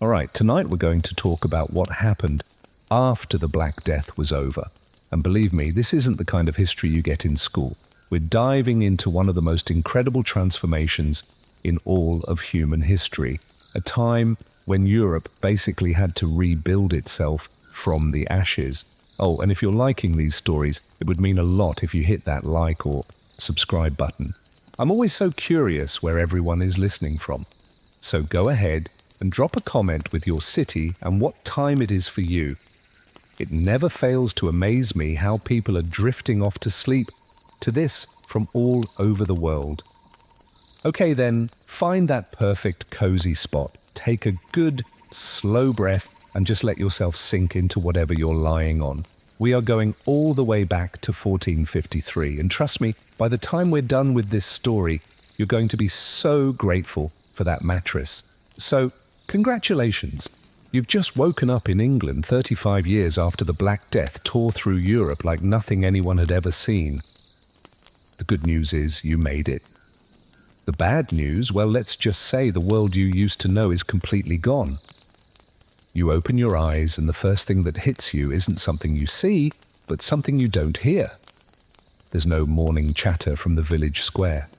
All right, tonight we're going to talk about what happened after the Black Death was over. And believe me, this isn't the kind of history you get in school. We're diving into one of the most incredible transformations in all of human history, a time when Europe basically had to rebuild itself from the ashes. Oh, and if you're liking these stories, it would mean a lot if you hit that like or subscribe button. I'm always so curious where everyone is listening from. So go ahead and drop a comment with your city and what time it is for you. It never fails to amaze me how people are drifting off to sleep to this from all over the world. Okay then, find that perfect cozy spot. Take a good, slow breath and just let yourself sink into whatever you're lying on. We are going all the way back to 1453, and trust me, by the time we're done with this story, you're going to be so grateful for that mattress. So, congratulations. You've just woken up in England 35 years after the Black Death tore through Europe like nothing anyone had ever seen. The good news is you made it. The bad news, well, let's just say the world you used to know is completely gone. You open your eyes and the first thing that hits you isn't something you see, but something you don't hear. There's no morning chatter from the village square.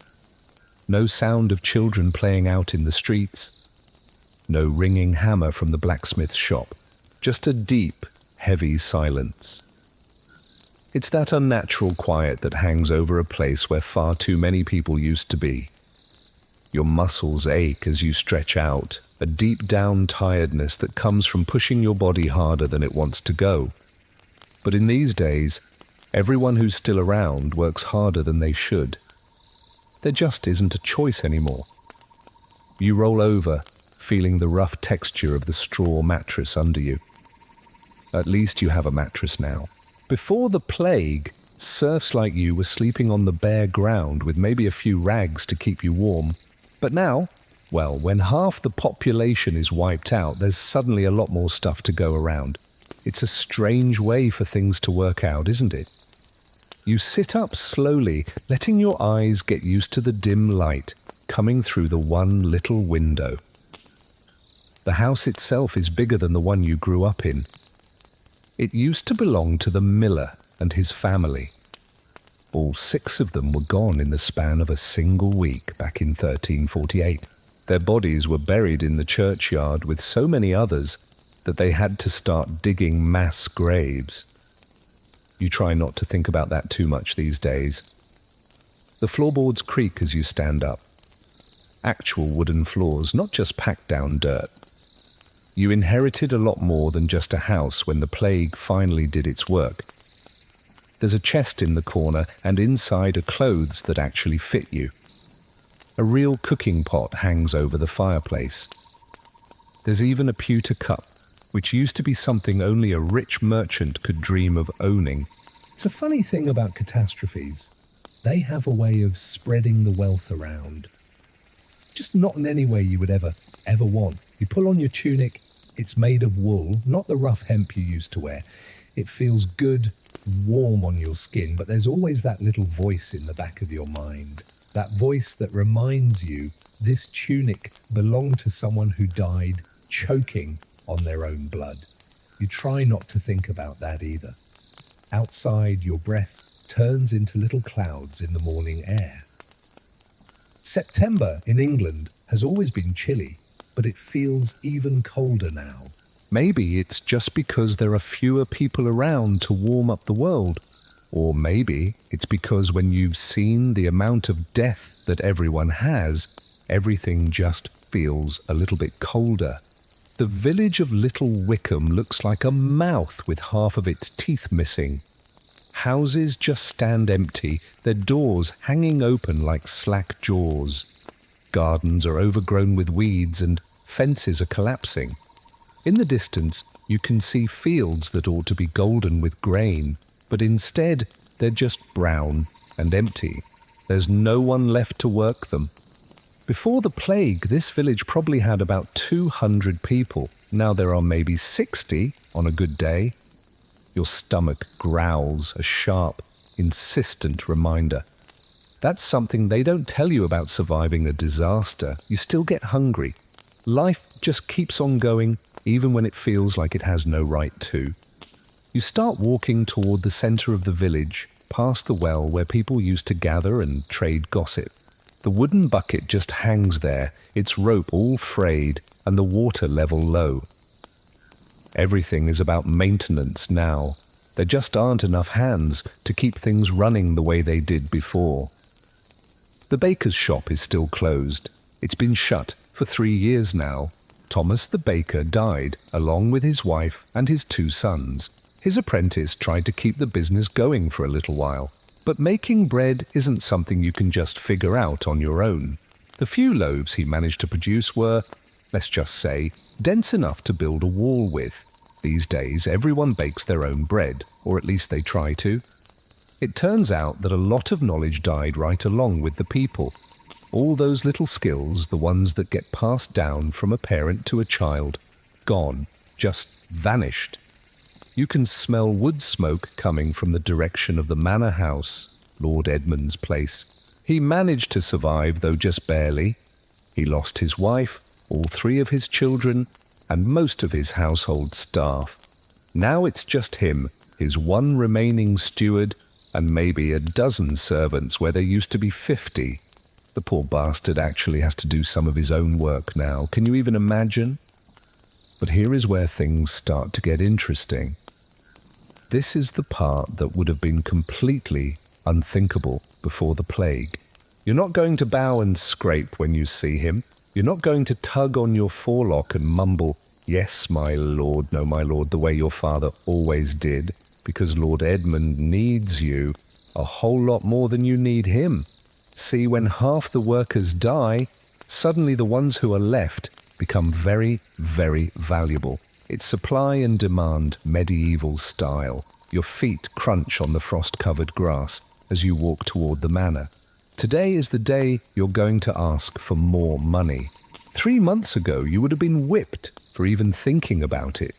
No sound of children playing out in the streets. No ringing hammer from the blacksmith's shop. Just a deep, heavy silence. It's that unnatural quiet that hangs over a place where far too many people used to be. Your muscles ache as you stretch out, a deep-down tiredness that comes from pushing your body harder than it wants to go. But in these days, everyone who's still around works harder than they should. There just isn't a choice anymore. You roll over, feeling the rough texture of the straw mattress under you. At least you have a mattress now. Before the plague, serfs like you were sleeping on the bare ground with maybe a few rags to keep you warm. But now, well, when half the population is wiped out, there's suddenly a lot more stuff to go around. It's a strange way for things to work out, isn't it? You sit up slowly, letting your eyes get used to the dim light coming through the one little window. The house itself is bigger than the one you grew up in. It used to belong to the miller and his family. All 6 of them were gone in the span of a single week back in 1348. Their bodies were buried in the churchyard with so many others that they had to start digging mass graves. You try not to think about that too much these days. The floorboards creak as you stand up. Actual wooden floors, not just packed down dirt. You inherited a lot more than just a house when the plague finally did its work. There's a chest in the corner, and inside are clothes that actually fit you. A real cooking pot hangs over the fireplace. There's even a pewter cup, which used to be something only a rich merchant could dream of owning. It's a funny thing about catastrophes. They have a way of spreading the wealth around. Just not in any way you would ever want. You pull on your tunic, it's made of wool, not the rough hemp you used to wear. It feels good, warm on your skin, but there's always that little voice in the back of your mind. That voice that reminds you this tunic belonged to someone who died choking on their own blood. You try not to think about that either. Outside, your breath turns into little clouds in the morning air. September in England has always been chilly, but it feels even colder now. Maybe it's just because there are fewer people around to warm up the world. Or maybe it's because when you've seen the amount of death that everyone has, everything just feels a little bit colder. The village of Little Wickham looks like a mouth with half of its teeth missing. Houses just stand empty, their doors hanging open like slack jaws. Gardens are overgrown with weeds and fences are collapsing. In the distance, you can see fields that ought to be golden with grain, but instead they're just brown and empty. There's no one left to work them. Before the plague, this village probably had about 200 people. Now there are maybe 60 on a good day. Your stomach growls, a sharp, insistent reminder. That's something they don't tell you about surviving a disaster. You still get hungry. Life just keeps on going, even when it feels like it has no right to. You start walking toward the center of the village, past the well where people used to gather and trade gossip. The wooden bucket just hangs there, its rope all frayed, and the water level low. Everything is about maintenance now. There just aren't enough hands to keep things running the way they did before. The baker's shop is still closed. It's been shut for 3 years now. Thomas the baker died, along with his wife and his 2 sons. His apprentice tried to keep the business going for a little while, but making bread isn't something you can just figure out on your own. The few loaves he managed to produce were, let's just say, dense enough to build a wall with. These days, everyone bakes their own bread, or at least they try to. It turns out that a lot of knowledge died right along with the people. All those little skills, the ones that get passed down from a parent to a child, gone, just vanished. You can smell wood smoke coming from the direction of the manor house, Lord Edmund's place. He managed to survive, though just barely. He lost his wife, all 3 of his children, and most of his household staff. Now it's just him, his 1 remaining steward, and maybe a dozen servants where there used to be 50. The poor bastard actually has to do some of his own work now. Can you even imagine? But here is where things start to get interesting. This is the part that would have been completely unthinkable before the plague. You're not going to bow and scrape when you see him. You're not going to tug on your forelock and mumble, "Yes, my lord, no, my lord," the way your father always did, because Lord Edmund needs you a whole lot more than you need him. See, when half the workers die, suddenly the ones who are left become very, very valuable. It's supply and demand, medieval style. Your feet crunch on the frost-covered grass as you walk toward the manor. Today is the day you're going to ask for more money. 3 months ago, you would have been whipped for even thinking about it.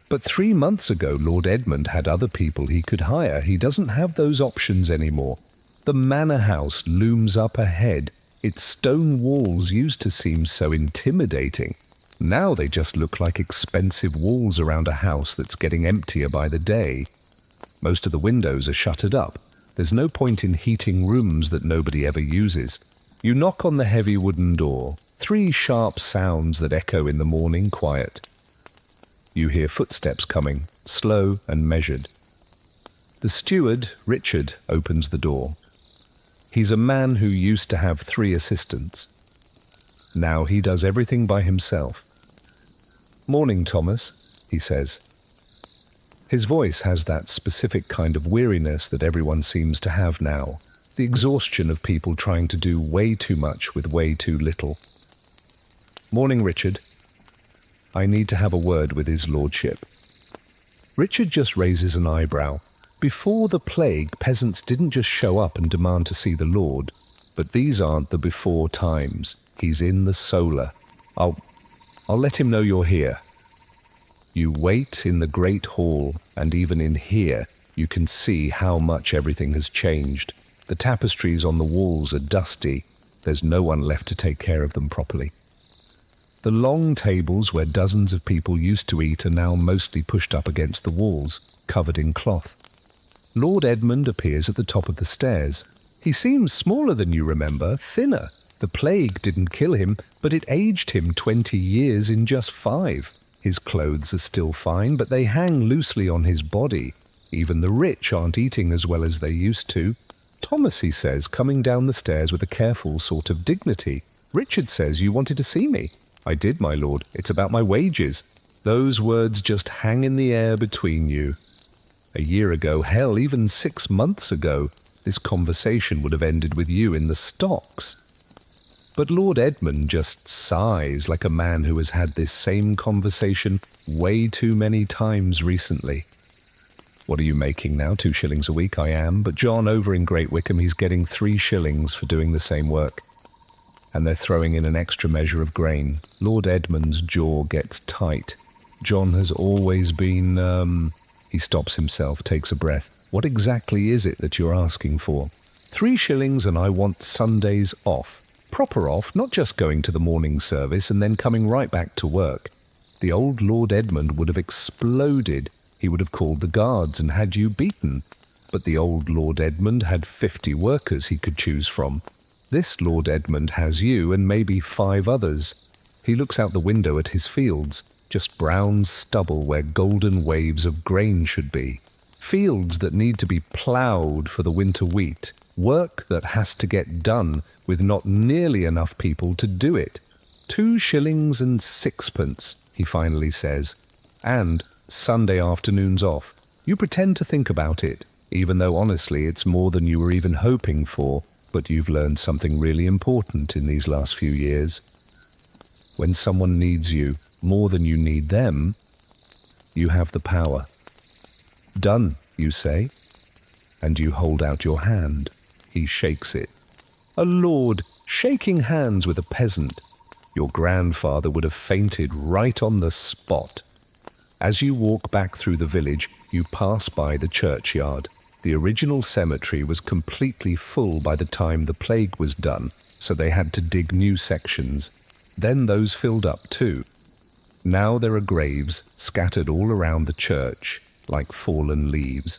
But 3 months ago, Lord Edmund had other people he could hire. He doesn't have those options anymore. The manor house looms up ahead. Its stone walls used to seem so intimidating. Now they just look like expensive walls around a house that's getting emptier by the day. Most of the windows are shuttered up. There's no point in heating rooms that nobody ever uses. You knock on the heavy wooden door, 3 sharp sounds that echo in the morning quiet. You hear footsteps coming, slow and measured. The steward, Richard, opens the door. He's a man who used to have 3 assistants. Now he does everything by himself. "Morning, Thomas," he says. His voice has that specific kind of weariness that everyone seems to have now, the exhaustion of people trying to do way too much with way too little. "Morning, Richard. I need to have a word with his lordship." Richard just raises an eyebrow. Before the plague, peasants didn't just show up and demand to see the Lord, but these aren't the before times. He's in the solar. I'll let him know you're here." You wait in the great hall, and even in here, you can see how much everything has changed. The tapestries on the walls are dusty. There's no one left to take care of them properly. The long tables where dozens of people used to eat are now mostly pushed up against the walls, covered in cloth. Lord Edmund appears at the top of the stairs. He seems smaller than you remember, thinner. The plague didn't kill him, but it aged him 20 years in just 5. His clothes are still fine, but they hang loosely on his body. Even the rich aren't eating as well as they used to. "Thomas," he says, coming down the stairs with a careful sort of dignity. "Richard says you wanted to see me." "I did, my lord. It's about my wages." Those words just hang in the air between you. A year ago, hell, even 6 months ago, this conversation would have ended with you in the stocks. But Lord Edmund just sighs like a man who has had this same conversation way too many times recently. "What are you making now? 2 shillings a week?" "I am, but John over in Great Wickham, he's getting 3 shillings for doing the same work." And they're throwing in an extra measure of grain. Lord Edmund's jaw gets tight. John has always been, He stops himself, takes a breath. "What exactly is it that you're asking for?" 3 shillings and I want Sundays off." Proper off, not just going to the morning service and then coming right back to work. The old Lord Edmund would have exploded. He would have called the guards and had you beaten. But the old Lord Edmund had 50 workers he could choose from. This Lord Edmund has you and maybe 5 others. He looks out the window at his fields, just brown stubble where golden waves of grain should be. Fields that need to be ploughed for the winter wheat. Work that has to get done with not nearly enough people to do it. 2 shillings and 6pence, he finally says. And Sunday afternoons off. You pretend to think about it, even though honestly it's more than you were even hoping for, but you've learned something really important in these last few years. When someone needs you more than you need them, you have the power. Done, you say, and you hold out your hand. He shakes it. A lord shaking hands with a peasant. Your grandfather would have fainted right on the spot. As you walk back through the village, you pass by the churchyard. The original cemetery was completely full by the time the plague was done, so they had to dig new sections. Then those filled up too. Now there are graves scattered all around the church, like fallen leaves.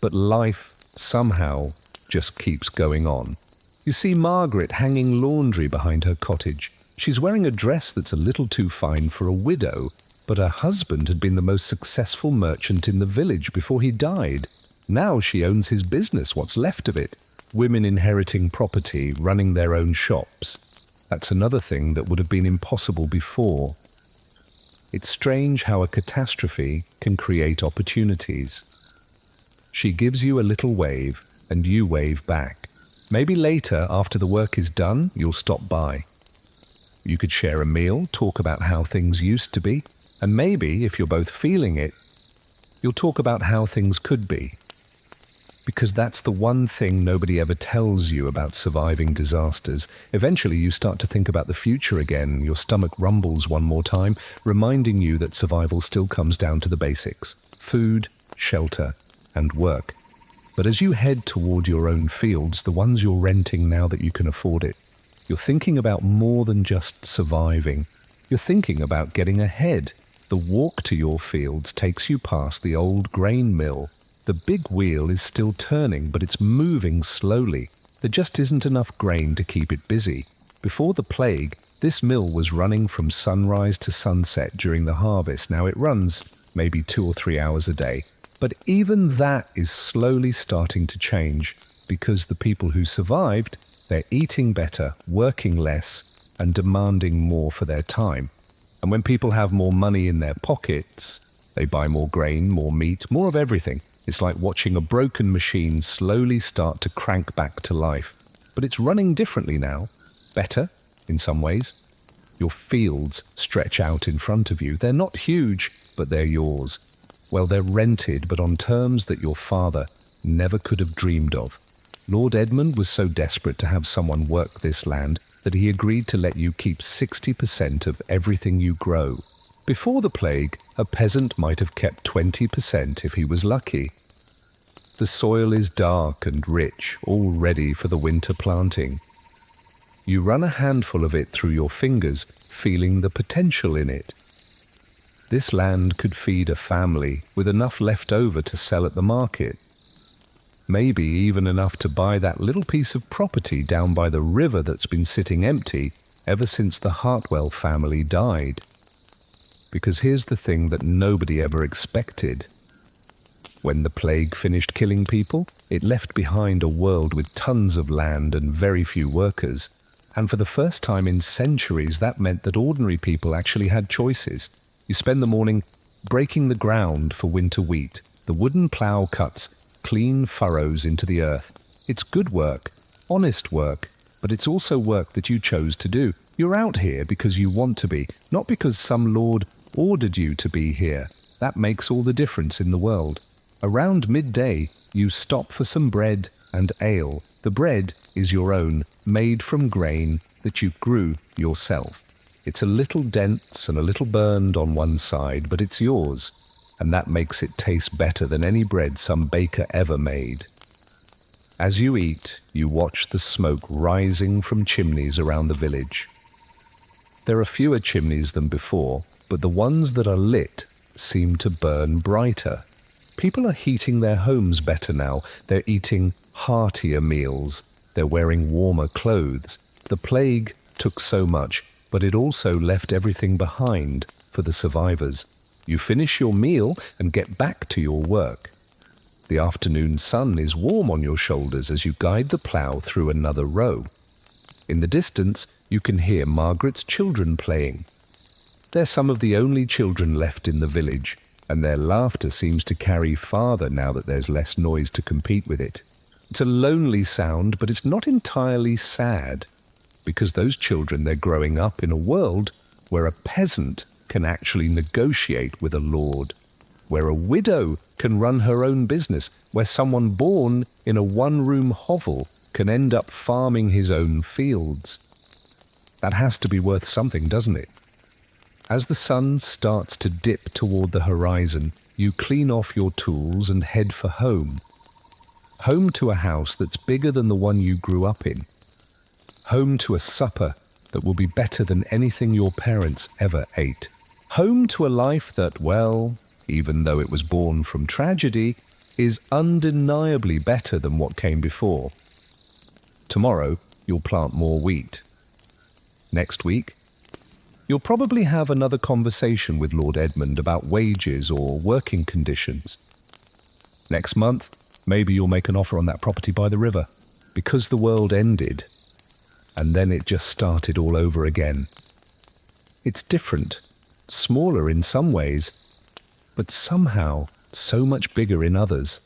But life, somehow, just keeps going on. You see Margaret hanging laundry behind her cottage. She's wearing a dress that's a little too fine for a widow, but her husband had been the most successful merchant in the village before he died. Now she owns his business, what's left of it. Women inheriting property, running their own shops. That's another thing that would have been impossible before. It's strange how a catastrophe can create opportunities. She gives you a little wave, and you wave back. Maybe later, after the work is done, you'll stop by. You could share a meal, talk about how things used to be, and maybe, if you're both feeling it, you'll talk about how things could be. Because that's the one thing nobody ever tells you about surviving disasters. Eventually you start to think about the future again. Your stomach rumbles one more time, reminding you that survival still comes down to the basics: food, shelter, and work. But as you head toward your own fields, the ones you're renting now that you can afford it, you're thinking about more than just surviving. You're thinking about getting ahead. The walk to your fields takes you past the old grain mill. The big wheel is still turning, but it's moving slowly. There just isn't enough grain to keep it busy. Before the plague, this mill was running from sunrise to sunset during the harvest. Now it runs maybe 2 or 3 hours a day. But even that is slowly starting to change, because the people who survived, they're eating better, working less, and demanding more for their time. And when people have more money in their pockets, they buy more grain, more meat, more of everything. It's like watching a broken machine slowly start to crank back to life. But it's running differently now. Better, in some ways. Your fields stretch out in front of you. They're not huge, but they're yours. Well, they're rented, but on terms that your father never could have dreamed of. Lord Edmund was so desperate to have someone work this land that he agreed to let you keep 60% of everything you grow. Before the plague, a peasant might have kept 20% if he was lucky. The soil is dark and rich, all ready for the winter planting. You run a handful of it through your fingers, feeling the potential in it. This land could feed a family with enough left over to sell at the market. Maybe even enough to buy that little piece of property down by the river that's been sitting empty ever since the Hartwell family died. Because here's the thing that nobody ever expected. When the plague finished killing people, it left behind a world with tons of land and very few workers. And for the first time in centuries, that meant that ordinary people actually had choices. You spend the morning breaking the ground for winter wheat. The wooden plough cuts clean furrows into the earth. It's good work, honest work, but it's also work that you chose to do. You're out here because you want to be, not because some lord ordered you to be here. That makes all the difference in the world. Around midday, you stop for some bread and ale. The bread is your own, made from grain that you grew yourself. It's a little dense and a little burned on one side, but it's yours, and that makes it taste better than any bread some baker ever made. As you eat, you watch the smoke rising from chimneys around the village. There are fewer chimneys than before, but the ones that are lit seem to burn brighter. People are heating their homes better now. They're eating heartier meals. They're wearing warmer clothes. The plague took so much, but it also left everything behind for the survivors. You finish your meal and get back to your work. The afternoon sun is warm on your shoulders as you guide the plough through another row. In the distance, you can hear Margaret's children playing. They're some of the only children left in the village, and their laughter seems to carry farther now that there's less noise to compete with it. It's a lonely sound, but it's not entirely sad, because those children, they're growing up in a world where a peasant can actually negotiate with a lord, where a widow can run her own business, where someone born in a one-room hovel can end up farming his own fields. That has to be worth something, doesn't it? As the sun starts to dip toward the horizon, you clean off your tools and head for home. Home to a house that's bigger than the one you grew up in. Home to a supper that will be better than anything your parents ever ate. Home to a life that, well, even though it was born from tragedy, is undeniably better than what came before. Tomorrow, you'll plant more wheat. Next week, you'll probably have another conversation with Lord Edmund about wages or working conditions. Next month, maybe you'll make an offer on that property by the river, because the world ended, and then it just started all over again. It's different, smaller in some ways, but somehow so much bigger in others.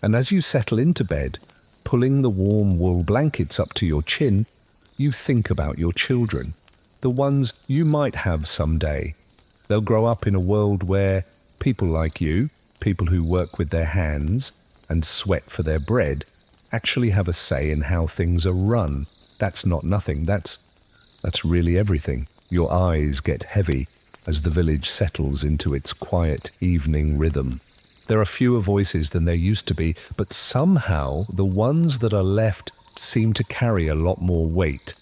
And as you settle into bed, pulling the warm wool blankets up to your chin, you think about your children, the ones you might have someday. They'll grow up in a world where people like you, people who work with their hands and sweat for their bread, actually have a say in how things are run. That's not nothing, that's really everything. Your eyes get heavy as the village settles into its quiet evening rhythm. There are fewer voices than there used to be, but somehow the ones that are left seem to carry a lot more weight.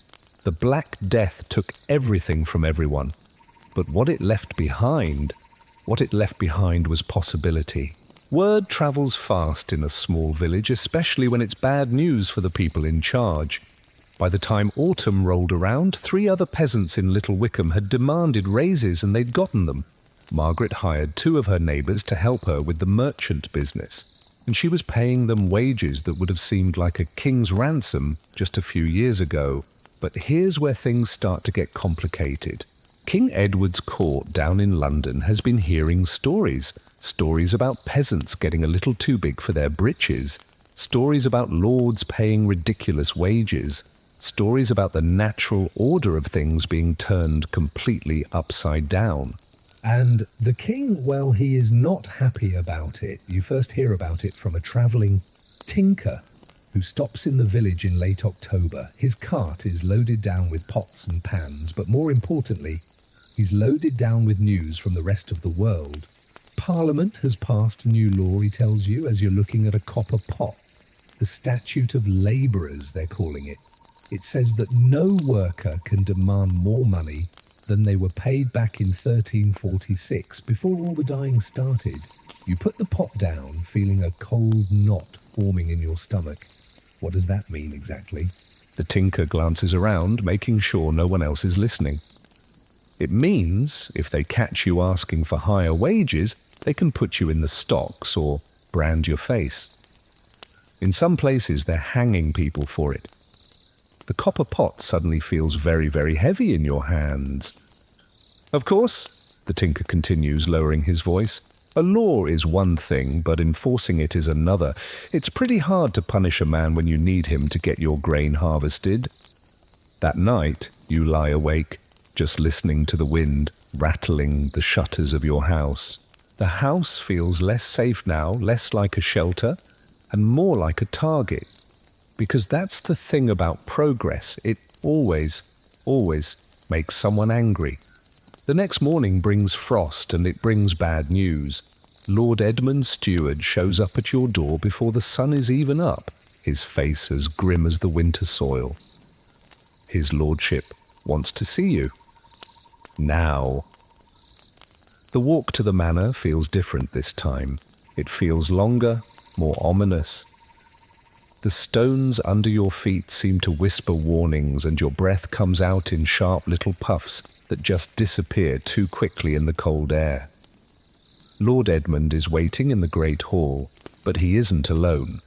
The Black Death took everything from everyone, but what it left behind was possibility. Word travels fast in a small village, especially when it's bad news for the people in charge. By the time autumn rolled around, 3 other peasants in Little Wickham had demanded raises and they'd gotten them. Margaret hired 2 of her neighbours to help her with the merchant business, and she was paying them wages that would have seemed like a king's ransom just a few years ago. But here's where things start to get complicated. King Edward's court down in London has been hearing stories about peasants getting a little too big for their britches, stories about lords paying ridiculous wages, stories about the natural order of things being turned completely upside down. And the king, well, he is not happy about it. You first hear about it from a travelling tinker who stops in the village in late October. His cart is loaded down with pots and pans, but more importantly, he's loaded down with news from the rest of the world. Parliament has passed a new law, he tells you, as you're looking at a copper pot. The Statute of Labourers, they're calling it. It says that no worker can demand more money than they were paid back in 1346, before all the dying started. You put the pot down, feeling a cold knot forming in your stomach. What does that mean exactly? The tinker glances around, making sure no one else is listening. It means, if they catch you asking for higher wages, they can put you in the stocks or brand your face. In some places, they're hanging people for it. The copper pot suddenly feels very, very heavy in your hands. Of course, the tinker continues, lowering his voice, a law is one thing, but enforcing it is another. It's pretty hard to punish a man when you need him to get your grain harvested. That night, you lie awake, just listening to the wind rattling the shutters of your house. The house feels less safe now, less like a shelter, and more like a target. Because that's the thing about progress. It always makes someone angry. The next morning brings frost and it brings bad news. Lord Edmund's steward shows up at your door before the sun is even up. his face as grim as the winter soil. His lordship wants to see you. Now. The walk to the manor feels different this time. It feels longer, more ominous. The stones under your feet seem to whisper warnings, and your breath comes out in sharp little puffs that just disappear too quickly in the cold air. Lord Edmund is waiting in the great hall, but he isn't alone.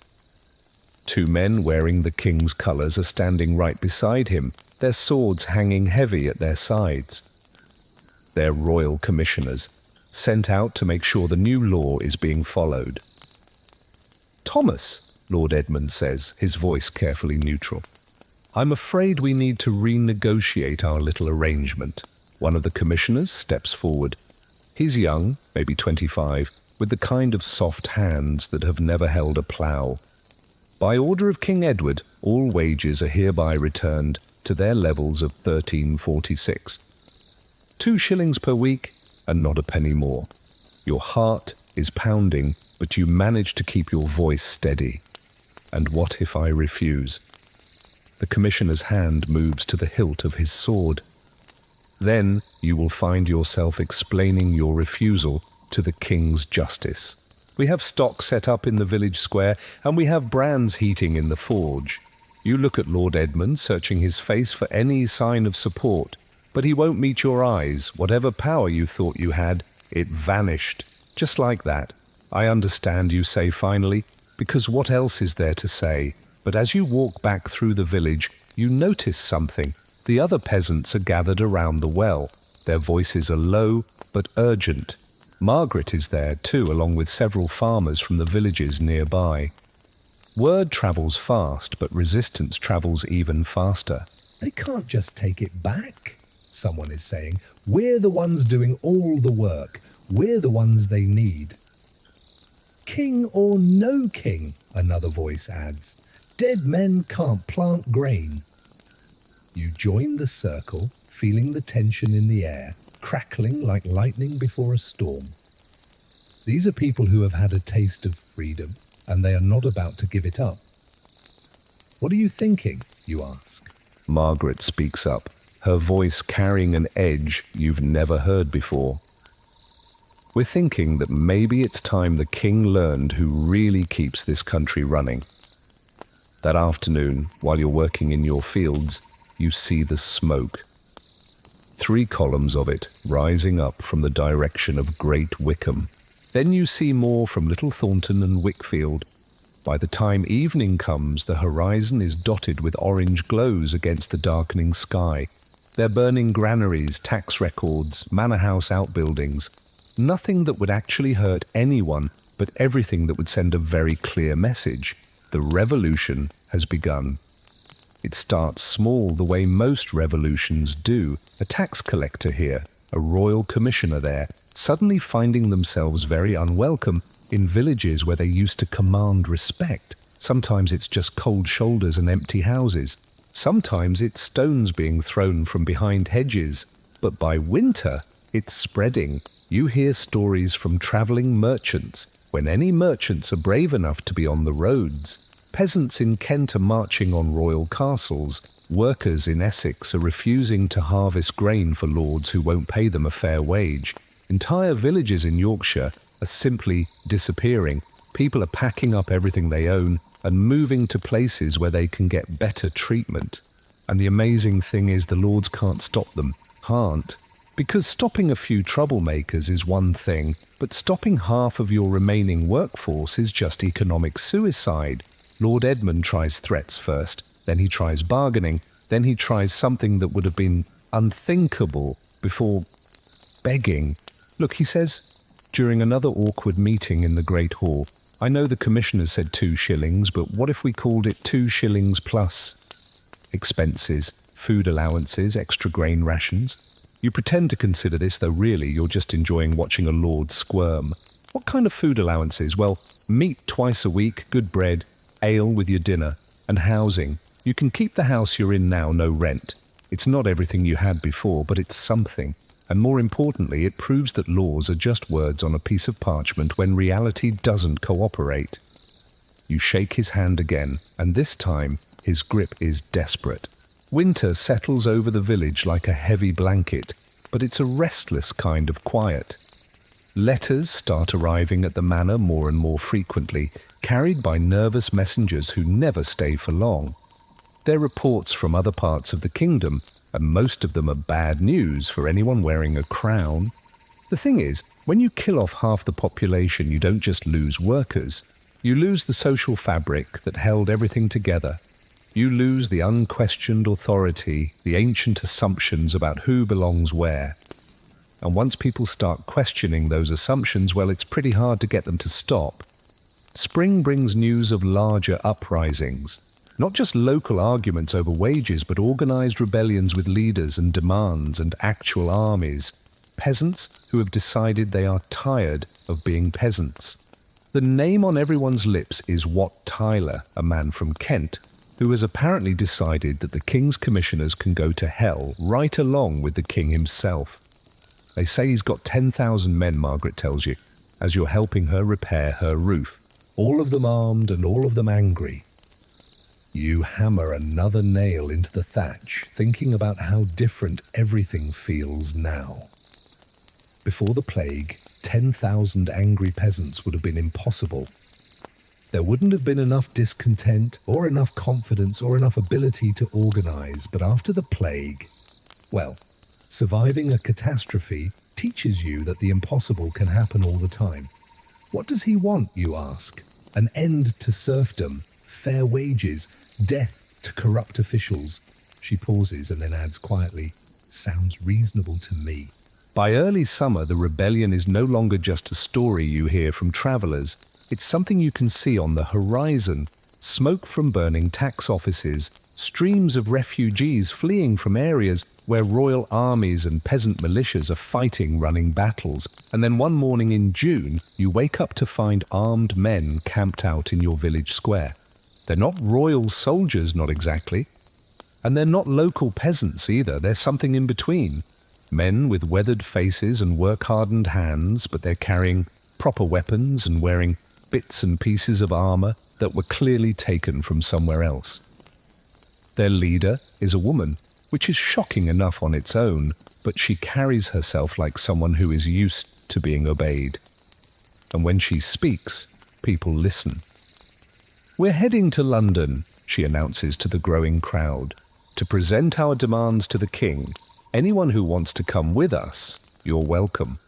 Two men wearing the king's colours are standing right beside him, their swords hanging heavy at their sides. They're royal commissioners, sent out to make sure the new law is being followed. "Thomas," Lord Edmund says, his voice carefully neutral, "I'm afraid we need to renegotiate our little arrangement." One of the commissioners steps forward. He's young, maybe 25, with the kind of soft hands that have never held a plough. By order of King Edward, all wages are hereby returned to their levels of 1346. 2 shillings per week, and not a penny more. Your heart is pounding, but you manage to keep your voice steady. And what if I refuse? The commissioner's hand moves to the hilt of his sword. Then you will find yourself explaining your refusal to the king's justice. We have stock set up in the village square, and we have brands heating in the forge. You look at Lord Edmund, searching his face for any sign of support, but he won't meet your eyes. Whatever power you thought you had, it vanished. Just like that. I understand, you say finally, because what else is there to say? But as you walk back through the village, you notice something. The other peasants are gathered around the well. Their voices are low but urgent. Margaret is there too, along with several farmers from the villages nearby. Word travels fast, but resistance travels even faster. "They can't just take it back," someone is saying. "We're the ones doing all the work. We're the ones they need." "King or no king," another voice adds, "dead men can't plant grain." You join the circle, feeling the tension in the air, crackling like lightning before a storm. These are people who have had a taste of freedom, and they are not about to give it up. "What are you thinking?" you ask. Margaret speaks up, her voice carrying an edge you've never heard before. "We're thinking that maybe it's time the king learned who really keeps this country running." That afternoon, while you're working in your fields, you see the smoke. 3 columns of it rising up from the direction of Great Wickham. Then you see more from Little Thornton and Wickfield. By the time evening comes, the horizon is dotted with orange glows against the darkening sky. They're burning granaries, tax records, manor house outbuildings. Nothing that would actually hurt anyone, but everything that would send a very clear message. The revolution has begun. It starts small, the way most revolutions do. A tax collector here, a royal commissioner there, suddenly finding themselves very unwelcome in villages where they used to command respect. Sometimes it's just cold shoulders and empty houses. Sometimes it's stones being thrown from behind hedges. But by winter, it's spreading. You hear stories from travelling merchants, when any merchants are brave enough to be on the roads. Peasants in Kent are marching on royal castles. Workers in Essex are refusing to harvest grain for lords who won't pay them a fair wage. Entire villages in Yorkshire are simply disappearing. People are packing up everything they own and moving to places where they can get better treatment. And the amazing thing is the lords can't stop them. Can't. Because stopping a few troublemakers is one thing, but stopping half of your remaining workforce is just economic suicide. Lord Edmund tries threats first, then he tries bargaining, then he tries something that would have been unthinkable before begging. "Look," he says, during another awkward meeting in the Great Hall, "I know the commissioner said 2 shillings, but what if we called it 2 shillings plus expenses, food allowances, extra grain rations? You pretend to consider this, though really you're just enjoying watching a lord squirm. What kind of food allowances? Well, meat twice a week, good bread, ale with your dinner, and housing. You can keep the house you're in now, no rent. It's not everything you had before, but it's something. And more importantly, it proves that laws are just words on a piece of parchment when reality doesn't cooperate." You shake his hand again, and this time his grip is desperate. Winter settles over the village like a heavy blanket, but it's a restless kind of quiet. Letters start arriving at the manor more and more frequently, carried by nervous messengers who never stay for long. They're reports from other parts of the kingdom, and most of them are bad news for anyone wearing a crown. The thing is, when you kill off half the population, you don't just lose workers. You lose the social fabric that held everything together. You lose the unquestioned authority, the ancient assumptions about who belongs where. And once people start questioning those assumptions, well, it's pretty hard to get them to stop. Spring brings news of larger uprisings. Not just local arguments over wages, but organized rebellions with leaders and demands and actual armies. Peasants who have decided they are tired of being peasants. The name on everyone's lips is Wat Tyler, a man from Kent, who has apparently decided that the king's commissioners can go to hell right along with the king himself. They say he's got 10,000 men, Margaret tells you, as you're helping her repair her roof. All of them armed and all of them angry. You hammer another nail into the thatch, thinking about how different everything feels now. Before the plague, 10,000 angry peasants would have been impossible. There wouldn't have been enough discontent, or enough confidence, or enough ability to organize. But after the plague, well, surviving a catastrophe teaches you that the impossible can happen all the time. What does he want, you ask? An end to serfdom, fair wages, death to corrupt officials. She pauses and then adds quietly, sounds reasonable to me. By early summer, the rebellion is no longer just a story you hear from travelers. It's something you can see on the horizon. Smoke from burning tax offices, streams of refugees fleeing from areas where royal armies and peasant militias are fighting running battles. And then one morning in June, you wake up to find armed men camped out in your village square. They're not royal soldiers, not exactly. And they're not local peasants either. They're something in between. Men with weathered faces and work-hardened hands, but they're carrying proper weapons and wearing bits and pieces of armor that were clearly taken from somewhere else. Their leader is a woman, which is shocking enough on its own, but she carries herself like someone who is used to being obeyed. And when she speaks, people listen. We're heading to London, she announces to the growing crowd, to present our demands to the king. Anyone who wants to come with us, you're welcome.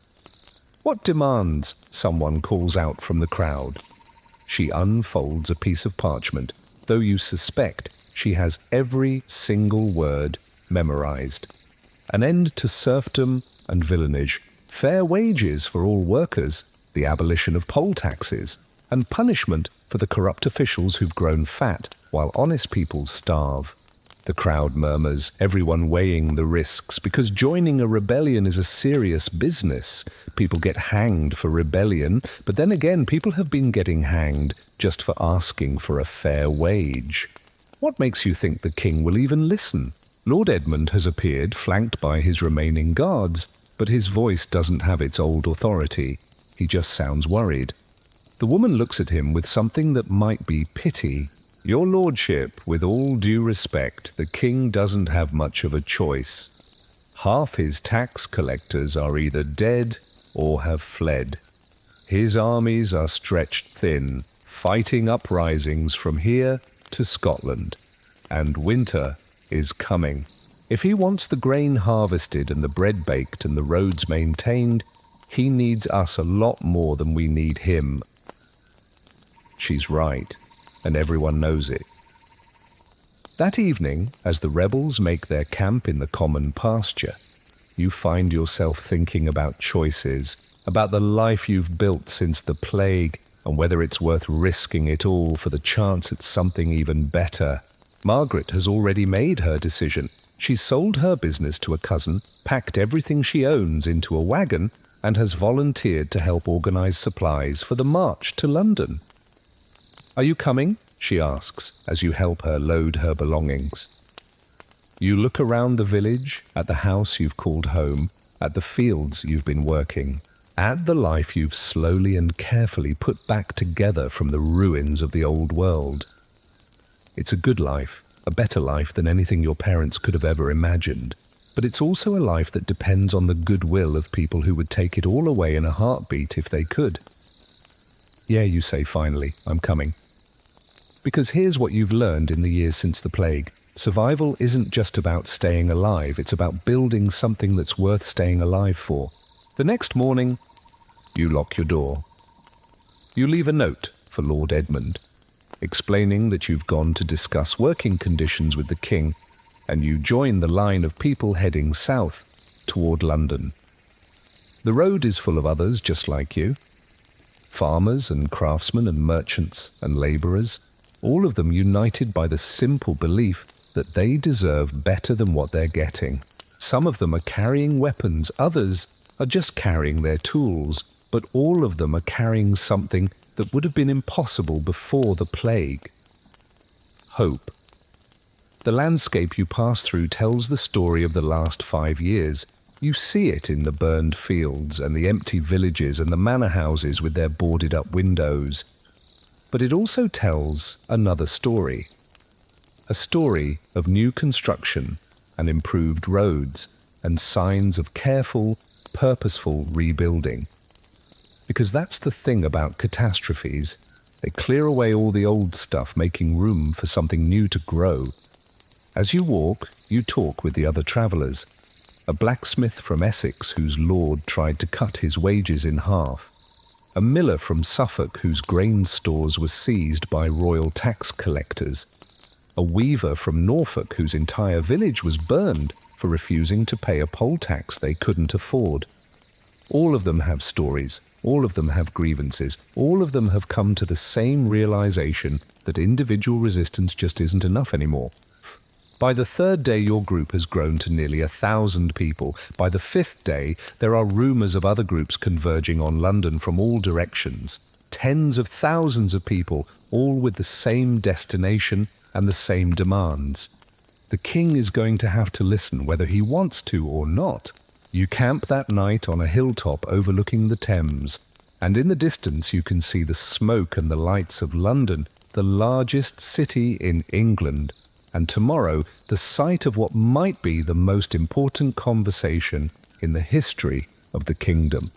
What demands? Someone calls out from the crowd. She unfolds a piece of parchment, though you suspect she has every single word memorized. An end to serfdom and villanage, fair wages for all workers, the abolition of poll taxes, and punishment for the corrupt officials who've grown fat while honest people starve. The crowd murmurs, everyone weighing the risks, because joining a rebellion is a serious business. People get hanged for rebellion, but then again, people have been getting hanged just for asking for a fair wage. What makes you think the king will even listen? Lord Edmund has appeared, flanked by his remaining guards, but his voice doesn't have its old authority. He just sounds worried. The woman looks at him with something that might be pity. Your lordship, with all due respect, the king doesn't have much of a choice. Half his tax collectors are either dead or have fled. His armies are stretched thin, fighting uprisings from here to Scotland. And winter is coming. If he wants the grain harvested and the bread baked and the roads maintained, he needs us a lot more than we need him. She's right. And everyone knows it. That evening, as the rebels make their camp in the common pasture, you find yourself thinking about choices, about the life you've built since the plague, and whether it's worth risking it all for the chance at something even better. Margaret has already made her decision. She's sold her business to a cousin, packed everything she owns into a wagon, and has volunteered to help organize supplies for the march to London. Are you coming? She asks, as you help her load her belongings. You look around the village, at the house you've called home, at the fields you've been working. Add the life you've slowly and carefully put back together from the ruins of the old world. It's a good life, a better life than anything your parents could have ever imagined. But it's also a life that depends on the goodwill of people who would take it all away in a heartbeat if they could. Yeah, you say finally, I'm coming. Because here's what you've learned in the years since the plague. Survival isn't just about staying alive, it's about building something that's worth staying alive for. The next morning, you lock your door. You leave a note for Lord Edmund, explaining that you've gone to discuss working conditions with the king, and you join the line of people heading south toward London. The road is full of others just like you. Farmers and craftsmen and merchants and labourers, all of them united by the simple belief that they deserve better than what they're getting. Some of them are carrying weapons, others are just carrying their tools, but all of them are carrying something that would have been impossible before the plague. Hope. The landscape you pass through tells the story of the last 5 years. You see it in the burned fields and the empty villages and the manor houses with their boarded-up windows. But it also tells another story. A story of new construction and improved roads and signs of careful, purposeful rebuilding. Because that's the thing about catastrophes. They clear away all the old stuff, making room for something new to grow. As you walk, you talk with the other travellers. A blacksmith from Essex whose lord tried to cut his wages in half. A miller from Suffolk whose grain stores were seized by royal tax collectors. A weaver from Norfolk whose entire village was burned for refusing to pay a poll tax they couldn't afford. All of them have stories, all of them have grievances, all of them have come to the same realization that individual resistance just isn't enough anymore. By the 3rd day, your group has grown to nearly 1,000 people. By the 5th day, there are rumours of other groups converging on London from all directions. Tens of thousands of people, all with the same destination and the same demands. The king is going to have to listen whether he wants to or not. You camp that night on a hilltop overlooking the Thames, and in the distance you can see the smoke and the lights of London, the largest city in England. And tomorrow, the site of what might be the most important conversation in the history of the kingdom.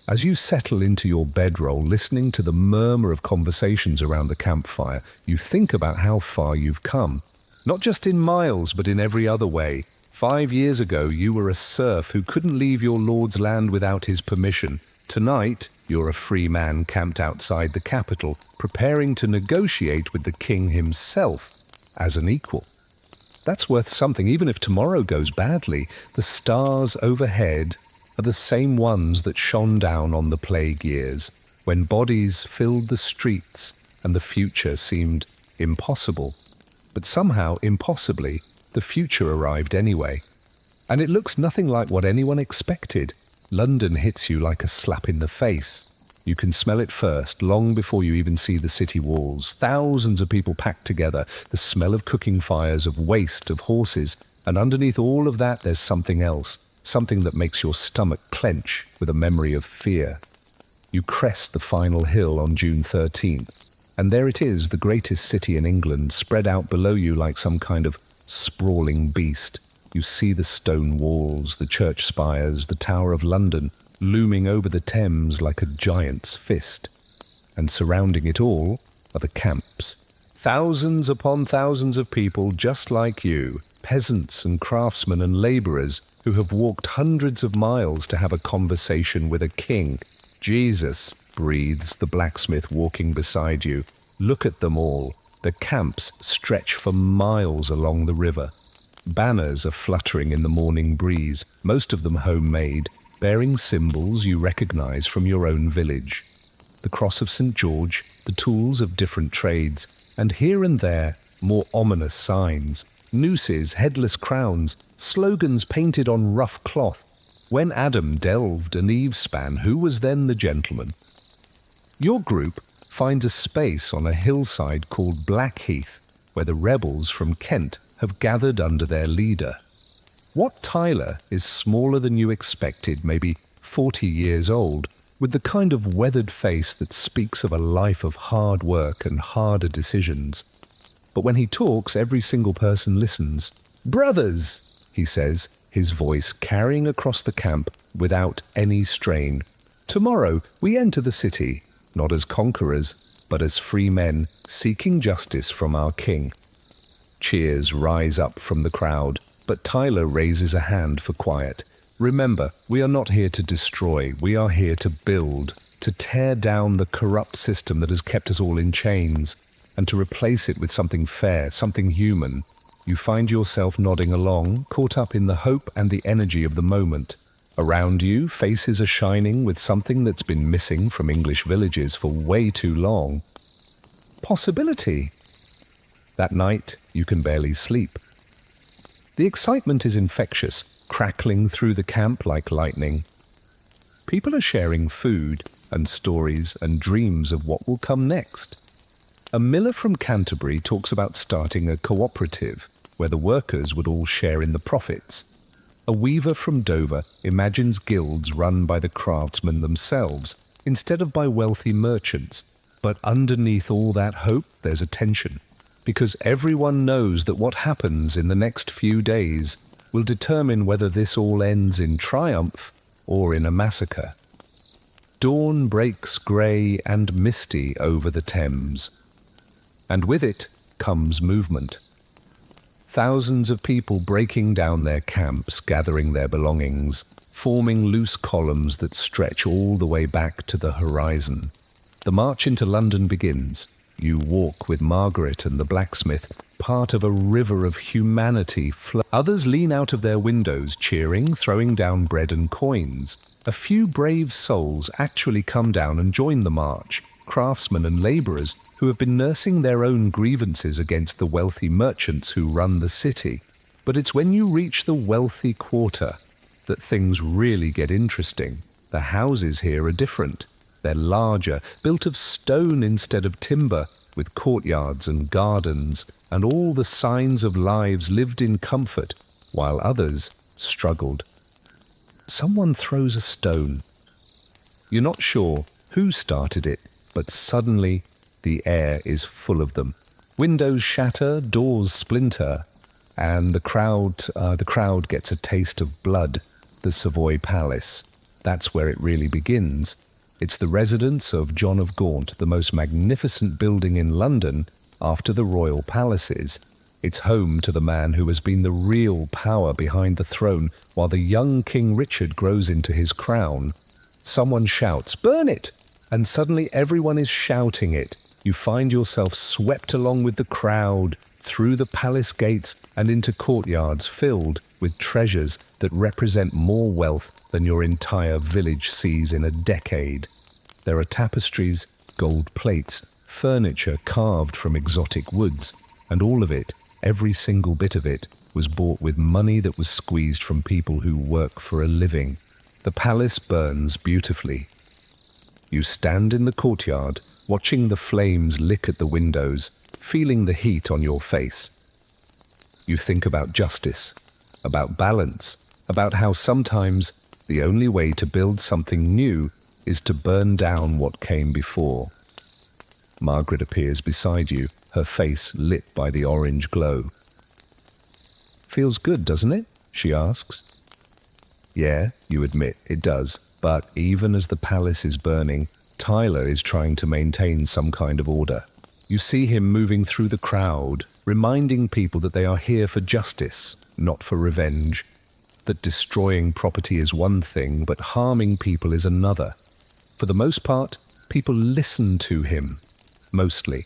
As you settle into your bedroll, listening to the murmur of conversations around the campfire, you think about how far you've come. Not just in miles, but in every other way. 5 years ago, you were a serf who couldn't leave your lord's land without his permission. Tonight, you're a free man camped outside the capital, preparing to negotiate with the king himself as an equal. That's worth something, even if tomorrow goes badly. The stars overhead are the same ones that shone down on the plague years, when bodies filled the streets and the future seemed impossible. But somehow, impossibly, the future arrived anyway. And it looks nothing like what anyone expected. London hits you like a slap in the face. You can smell it first, long before you even see the city walls. Thousands of people packed together, the smell of cooking fires, of waste, of horses, and underneath all of that there's something else, something that makes your stomach clench with a memory of fear. You crest the final hill on June 13th, and there it is, the greatest city in England, spread out below you like some kind of sprawling beast. You see the stone walls, the church spires, the Tower of London, looming over the Thames like a giant's fist. And surrounding it all are the camps. Thousands upon thousands of people just like you, peasants and craftsmen and labourers who have walked hundreds of miles to have a conversation with a king. Jesus, breathes the blacksmith walking beside you. Look at them all. The camps stretch for miles along the river. Banners are fluttering in the morning breeze, most of them homemade, bearing symbols you recognise from your own village. The cross of St. George, the tools of different trades, and here and there, more ominous signs, nooses, headless crowns, slogans painted on rough cloth. When Adam delved and Eve span, who was then the gentleman? Your group finds a space on a hillside called Blackheath, where the rebels from Kent have gathered under their leader. Wat Tyler is smaller than you expected, maybe 40 years old, with the kind of weathered face that speaks of a life of hard work and harder decisions. But when he talks, every single person listens. "Brothers," he says, his voice carrying across the camp without any strain. "Tomorrow we enter the city, not as conquerors, but as free men seeking justice from our king." Cheers rise up from the crowd, but Tyler raises a hand for quiet. "Remember, we are not here to destroy, we are here to build, to tear down the corrupt system that has kept us all in chains, and to replace it with something fair, something human." You find yourself nodding along, caught up in the hope and the energy of the moment. Around you, faces are shining with something that's been missing from English villages for way too long. Possibility. That night, you can barely sleep. The excitement is infectious, crackling through the camp like lightning. People are sharing food and stories and dreams of what will come next. A miller from Canterbury talks about starting a cooperative where the workers would all share in the profits. A weaver from Dover imagines guilds run by the craftsmen themselves instead of by wealthy merchants. But underneath all that hope, there's a tension, because everyone knows that what happens in the next few days will determine whether this all ends in triumph or in a massacre. Dawn breaks grey and misty over the Thames, and with it comes movement. Thousands of people breaking down their camps, gathering their belongings, forming loose columns that stretch all the way back to the horizon. The march into London begins. You walk with Margaret and the blacksmith, part of a river of humanity. Others lean out of their windows, cheering, throwing down bread and coins. A few brave souls actually come down and join the march, craftsmen and labourers who have been nursing their own grievances against the wealthy merchants who run the city. But it's when you reach the wealthy quarter that things really get interesting. The houses here are different. They're larger, built of stone instead of timber, with courtyards and gardens, and all the signs of lives lived in comfort, while others struggled. Someone throws a stone. You're not sure who started it, but suddenly the air is full of them. Windows shatter, doors splinter, and the crowd gets a taste of blood. The Savoy Palace. That's where it really begins. It's the residence of John of Gaunt, the most magnificent building in London after the royal palaces. It's home to the man who has been the real power behind the throne while the young King Richard grows into his crown. Someone shouts, "Burn it!" And suddenly everyone is shouting it. You find yourself swept along with the crowd, through the palace gates and into courtyards filled with treasures that represent more wealth than your entire village sees in a decade. There are tapestries, gold plates, furniture carved from exotic woods, and all of it, every single bit of it, was bought with money that was squeezed from people who work for a living. The palace burns beautifully. You stand in the courtyard, watching the flames lick at the windows, feeling the heat on your face. You think about justice, about balance, about how sometimes the only way to build something new is to burn down what came before. Margaret appears beside you, her face lit by the orange glow. "Feels good, doesn't it?" she asks. "Yeah," you admit, it does. But even as the palace is burning, Tyler is trying to maintain some kind of order. You see him moving through the crowd, reminding people that they are here for justice, not for revenge. That destroying property is one thing, but harming people is another. For the most part, people listen to him. Mostly.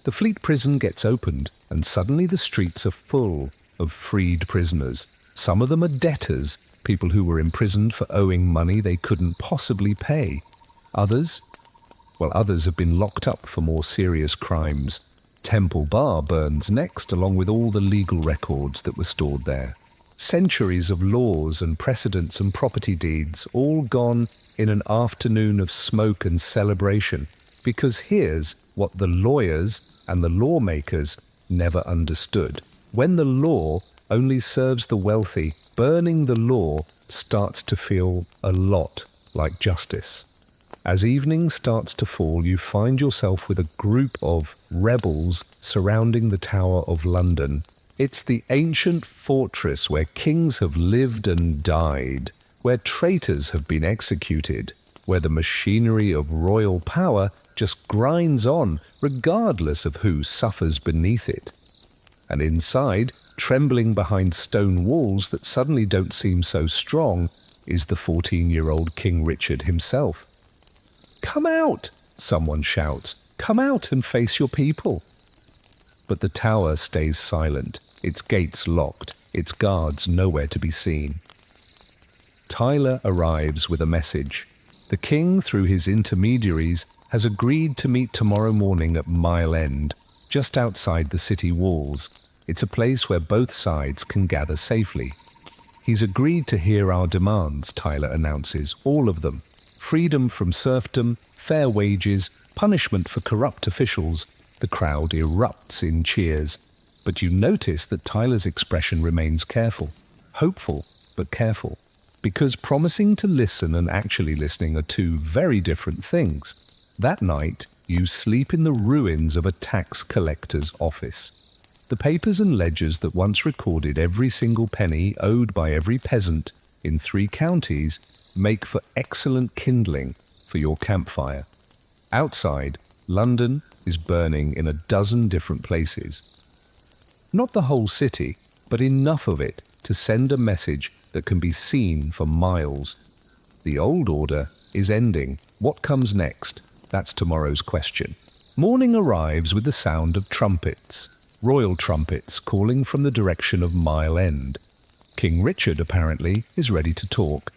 The Fleet prison gets opened, and suddenly the streets are full of freed prisoners. Some of them are debtors, people who were imprisoned for owing money they couldn't possibly pay. Others have been locked up for more serious crimes. Temple Bar burns next, along with all the legal records that were stored there. Centuries of laws and precedents and property deeds, all gone in an afternoon of smoke and celebration, because here's what the lawyers and the lawmakers never understood. When the law only serves the wealthy burning the law starts to feel a lot like justice. As evening starts to fall, you find yourself with a group of rebels surrounding the Tower of London. It's the ancient fortress where kings have lived and died, where traitors have been executed, where the machinery of royal power just grinds on regardless of who suffers beneath it. And inside, trembling behind stone walls that suddenly don't seem so strong, is the 14-year-old King Richard himself. "Come out!" someone shouts. "Come out and face your people." But the tower stays silent, its gates locked, its guards nowhere to be seen. Tyler arrives with a message. The king, through his intermediaries, has agreed to meet tomorrow morning at Mile End, just outside the city walls. It's a place where both sides can gather safely. He's agreed to hear our demands, Tyler announces, all of them. Freedom from serfdom, fair wages, punishment for corrupt officials. The crowd erupts in cheers. But you notice that Tyler's expression remains careful. Hopeful, but careful. Because promising to listen and actually listening are two very different things. That night, you sleep in the ruins of a tax collector's office. The papers and ledgers that once recorded every single penny owed by every peasant in 3 counties make for excellent kindling for your campfire. Outside, London is burning in a dozen different places. Not the whole city, but enough of it to send a message that can be seen for miles. The old order is ending. What comes next? That's tomorrow's question. Morning arrives with the sound of trumpets, royal trumpets calling from the direction of Mile End. King Richard, apparently, is ready to talk.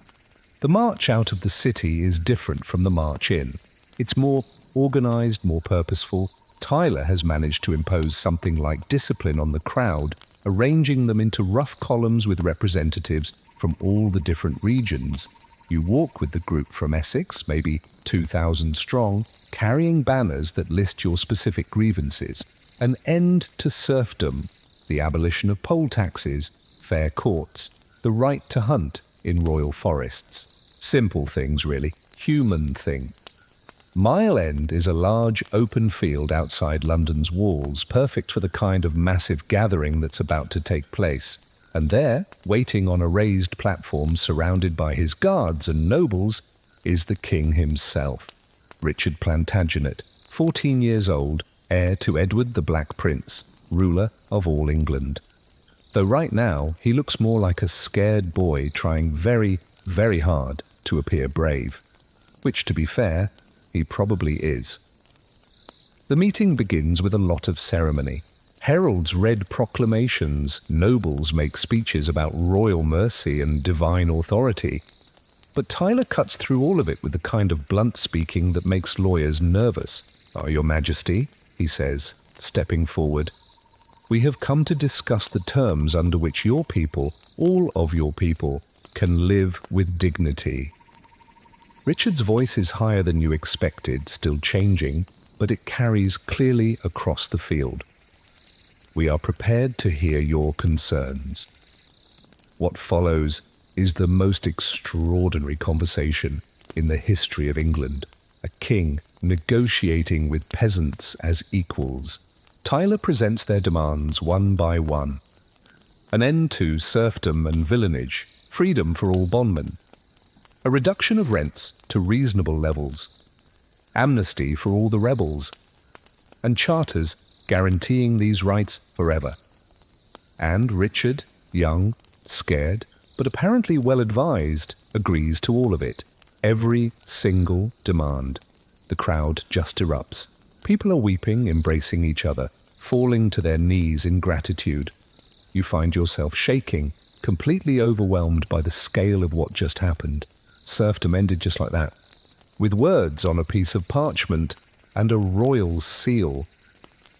The march out of the city is different from the march in. It's more organized, more purposeful. Tyler has managed to impose something like discipline on the crowd, arranging them into rough columns with representatives from all the different regions. You walk with the group from Essex, maybe 2,000 strong, carrying banners that list your specific grievances. An end to serfdom, the abolition of poll taxes, fair courts, the right to hunt in royal forests. Simple things, really. Human thing. Mile End is a large open field outside London's walls, perfect for the kind of massive gathering that's about to take place. And there, waiting on a raised platform surrounded by his guards and nobles, is the king himself, Richard Plantagenet, 14 years old, heir to Edward the Black Prince, ruler of all England. Though right now he looks more like a scared boy trying very, very hard to appear brave, which, to be fair, he probably is. The meeting begins with a lot of ceremony. Heralds read proclamations, nobles make speeches about royal mercy and divine authority. But Tyler cuts through all of it with the kind of blunt speaking that makes lawyers nervous. "Your Majesty," he says, stepping forward, "we have come to discuss the terms under which your people, all of your people, can live with dignity." Richard's voice is higher than you expected, still changing, but it carries clearly across the field. "We are prepared to hear your concerns." What follows is the most extraordinary conversation in the history of England. A king negotiating with peasants as equals. Tyler presents their demands one by one. An end to serfdom and villanage, freedom for all bondmen. A reduction of rents to reasonable levels. Amnesty for all the rebels. And charters guaranteeing these rights forever. And Richard, young, scared, but apparently well-advised, agrees to all of it. Every single demand. The crowd just erupts. People are weeping, embracing each other, falling to their knees in gratitude. You find yourself shaking, completely overwhelmed by the scale of what just happened. Serfdom ended just like that. With words on a piece of parchment and a royal seal.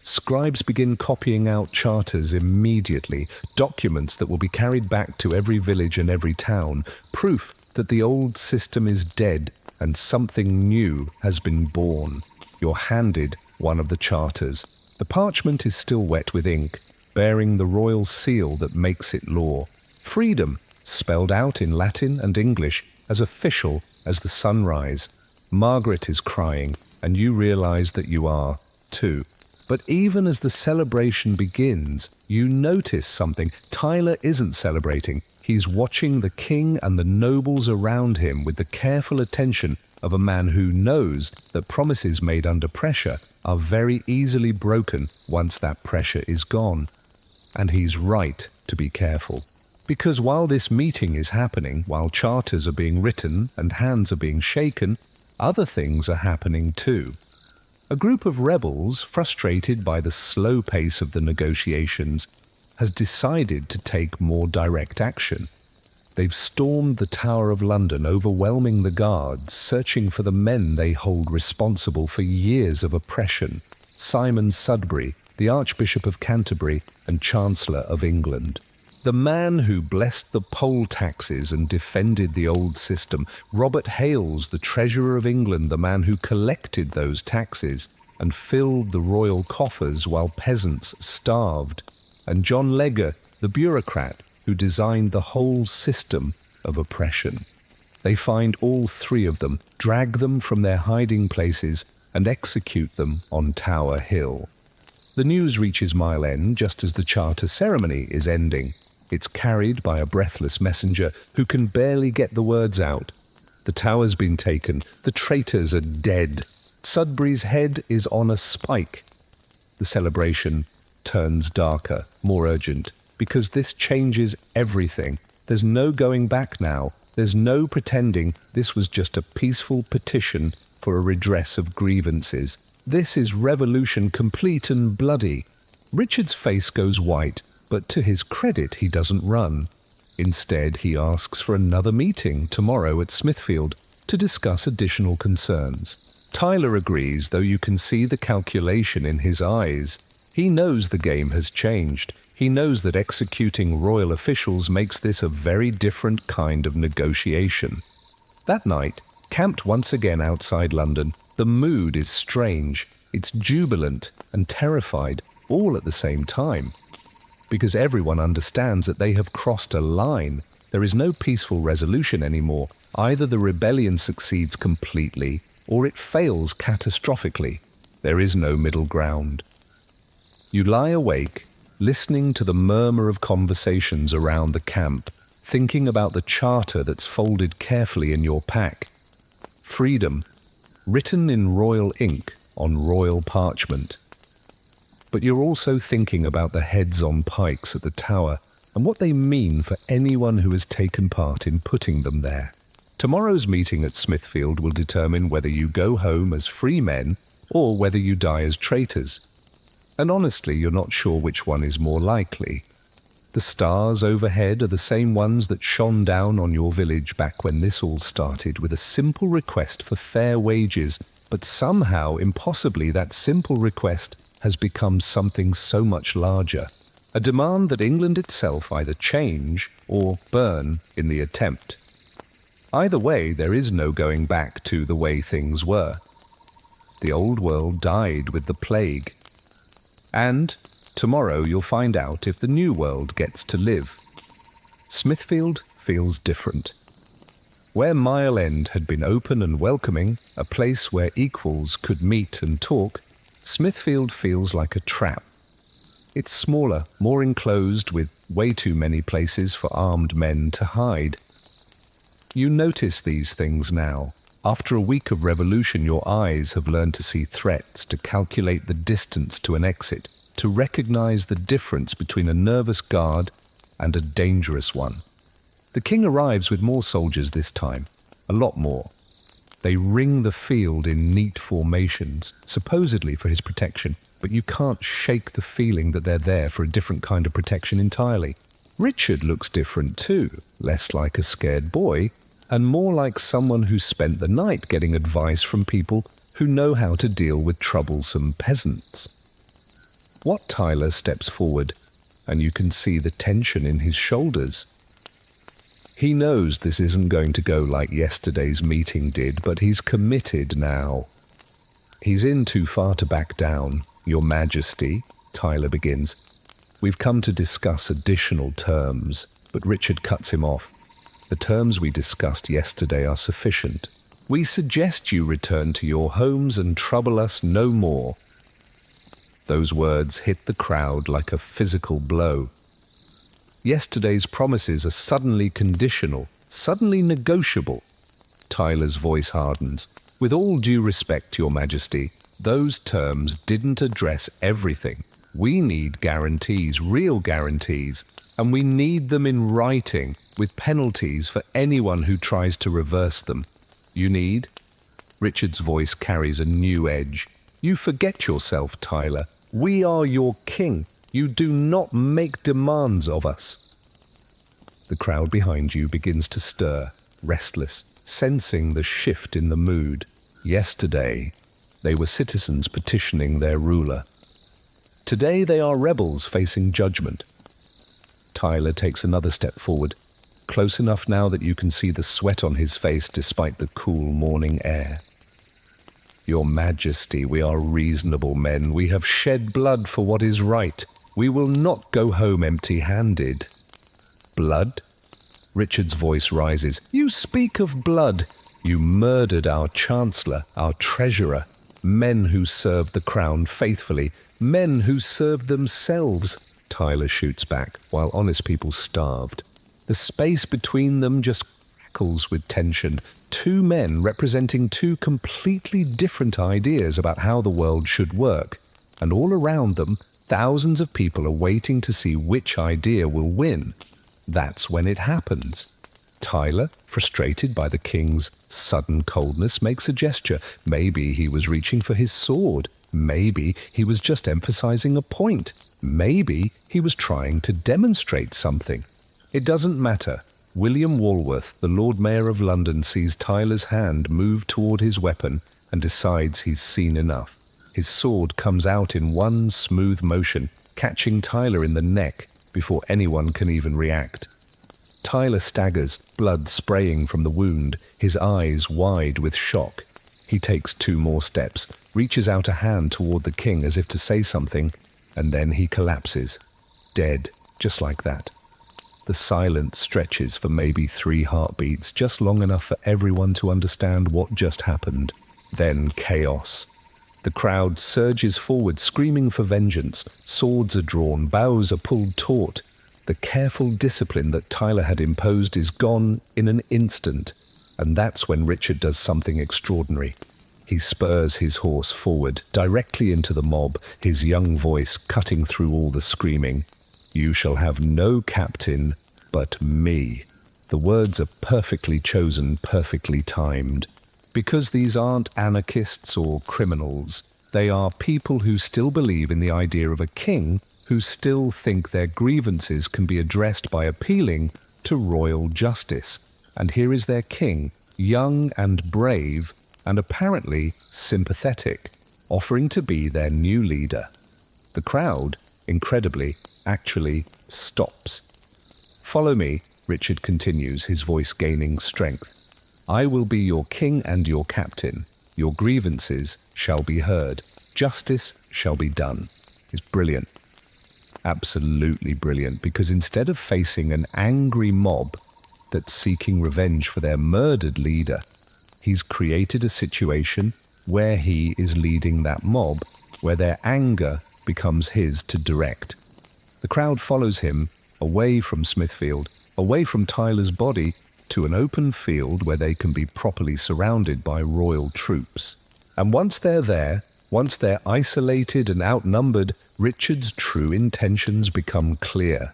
Scribes begin copying out charters immediately, documents that will be carried back to every village and every town, proof that the old system is dead and something new has been born. You're handed one of the charters. The parchment is still wet with ink, bearing the royal seal that makes it law. Freedom spelled out in Latin and English, as official as the sunrise. Margaret is crying, and you realize that you are, too. But even as the celebration begins, you notice something. Tyler isn't celebrating. He's watching the king and the nobles around him with the careful attention of a man who knows that promises made under pressure are very easily broken once that pressure is gone. And he's right to be careful. Because while this meeting is happening, while charters are being written and hands are being shaken, other things are happening too. A group of rebels, frustrated by the slow pace of the negotiations, has decided to take more direct action. They've stormed the Tower of London, overwhelming the guards, searching for the men they hold responsible for years of oppression: Simon Sudbury, the Archbishop of Canterbury and Chancellor of England. The man who blessed the poll taxes and defended the old system. Robert Hales, the Treasurer of England, the man who collected those taxes and filled the royal coffers while peasants starved. And John Legger, the bureaucrat who designed the whole system of oppression. They find all three of them, drag them from their hiding places, and execute them on Tower Hill. The news reaches Mile End just as the charter ceremony is ending. It's carried by a breathless messenger who can barely get the words out. The tower's been taken. The traitors are dead. Sudbury's head is on a spike. The celebration turns darker, more urgent, because this changes everything. There's no going back now. There's no pretending this was just a peaceful petition for a redress of grievances. This is revolution complete and bloody. Richard's face goes white, but to his credit he doesn't run. Instead, he asks for another meeting tomorrow at Smithfield to discuss additional concerns. Tyler agrees, though you can see the calculation in his eyes. He knows the game has changed. He knows that executing royal officials makes this a very different kind of negotiation. That night, camped once again outside London, the mood is strange. It's jubilant and terrified, all at the same time. Because everyone understands that they have crossed a line. There is no peaceful resolution anymore. Either the rebellion succeeds completely, or it fails catastrophically. There is no middle ground. You lie awake, listening to the murmur of conversations around the camp, thinking about the charter that's folded carefully in your pack. Freedom, written in royal ink on royal parchment. But you're also thinking about the heads on pikes at the tower and what they mean for anyone who has taken part in putting them there. Tomorrow's meeting at Smithfield will determine whether you go home as free men or whether you die as traitors. And honestly, you're not sure which one is more likely. The stars overhead are the same ones that shone down on your village back when this all started, with a simple request for fair wages, but somehow, impossibly, that simple request has become something so much larger. A demand that England itself either change or burn in the attempt. Either way, there is no going back to the way things were. The old world died with the plague. And tomorrow you'll find out if the new world gets to live. Smithfield feels different. Where Mile End had been open and welcoming, a place where equals could meet and talk, Smithfield feels like a trap. It's smaller, more enclosed, with way too many places for armed men to hide. You notice these things now. After a week of revolution, your eyes have learned to see threats, to calculate the distance to an exit, to recognize the difference between a nervous guard and a dangerous one. The king arrives with more soldiers this time, a lot more. They ring the field in neat formations, supposedly for his protection, but you can't shake the feeling that they're there for a different kind of protection entirely. Richard looks different too, less like a scared boy, and more like someone who spent the night getting advice from people who know how to deal with troublesome peasants. Wat Tyler steps forward, and you can see the tension in his shoulders. He knows this isn't going to go like yesterday's meeting did, but he's committed now. He's in too far to back down. Your Majesty, Tyler begins, we've come to discuss additional terms, But Richard cuts him off. The terms we discussed yesterday are sufficient. We suggest you return to your homes and trouble us no more. Those words hit the crowd like a physical blow. Yesterday's promises are suddenly conditional, suddenly negotiable. Tyler's voice hardens. With all due respect, Your Majesty, those terms didn't address everything. We need guarantees, real guarantees, and we need them in writing, with penalties for anyone who tries to reverse them. You need? Richard's voice carries a new edge. You forget yourself, Tyler. We are your king. You do not make demands of us. The crowd behind you begins to stir, restless, sensing the shift in the mood. Yesterday, they were citizens petitioning their ruler. Today they are rebels facing judgment. Tyler takes another step forward, close enough now that you can see the sweat on his face despite the cool morning air. Your Majesty, we are reasonable men. We have shed blood for what is right. We will not go home empty-handed. Blood? Richard's voice rises. You speak of blood. You murdered our chancellor, our treasurer, men who served the crown faithfully, men who served themselves. Tyler shoots back, while honest people starved. The space between them just crackles with tension. Two men representing two completely different ideas about how the world should work. And all around them, thousands of people are waiting to see which idea will win. That's when it happens. Tyler, frustrated by the king's sudden coldness, makes a gesture. Maybe he was reaching for his sword. Maybe he was just emphasizing a point. Maybe he was trying to demonstrate something. It doesn't matter. William Walworth, the Lord Mayor of London, sees Tyler's hand move toward his weapon and decides he's seen enough. His sword comes out in one smooth motion, catching Tyler in the neck before anyone can even react. Tyler staggers, blood spraying from the wound, his eyes wide with shock. He takes 2 more steps, reaches out a hand toward the king as if to say something, and then he collapses, dead, just like that. The silence stretches for maybe 3 heartbeats, just long enough for everyone to understand what just happened. Then chaos. The crowd surges forward, screaming for vengeance. Swords are drawn, bows are pulled taut. The careful discipline that Tyler had imposed is gone in an instant, and that's when Richard does something extraordinary. He spurs his horse forward, directly into the mob, his young voice cutting through all the screaming. You shall have no captain but me. The words are perfectly chosen, perfectly timed. Because these aren't anarchists or criminals. They are people who still believe in the idea of a king, who still think their grievances can be addressed by appealing to royal justice. And here is their king, young and brave, and apparently sympathetic, offering to be their new leader. The crowd, incredibly, actually stops. Follow me, Richard continues, his voice gaining strength. I will be your king and your captain. Your grievances shall be heard. Justice shall be done. It's brilliant. Absolutely brilliant, because instead of facing an angry mob that's seeking revenge for their murdered leader, he's created a situation where he is leading that mob, where their anger becomes his to direct. The crowd follows him away from Smithfield, away from Tyler's body, to an open field where they can be properly surrounded by royal troops. And once they're there, once they're isolated and outnumbered, Richard's true intentions become clear.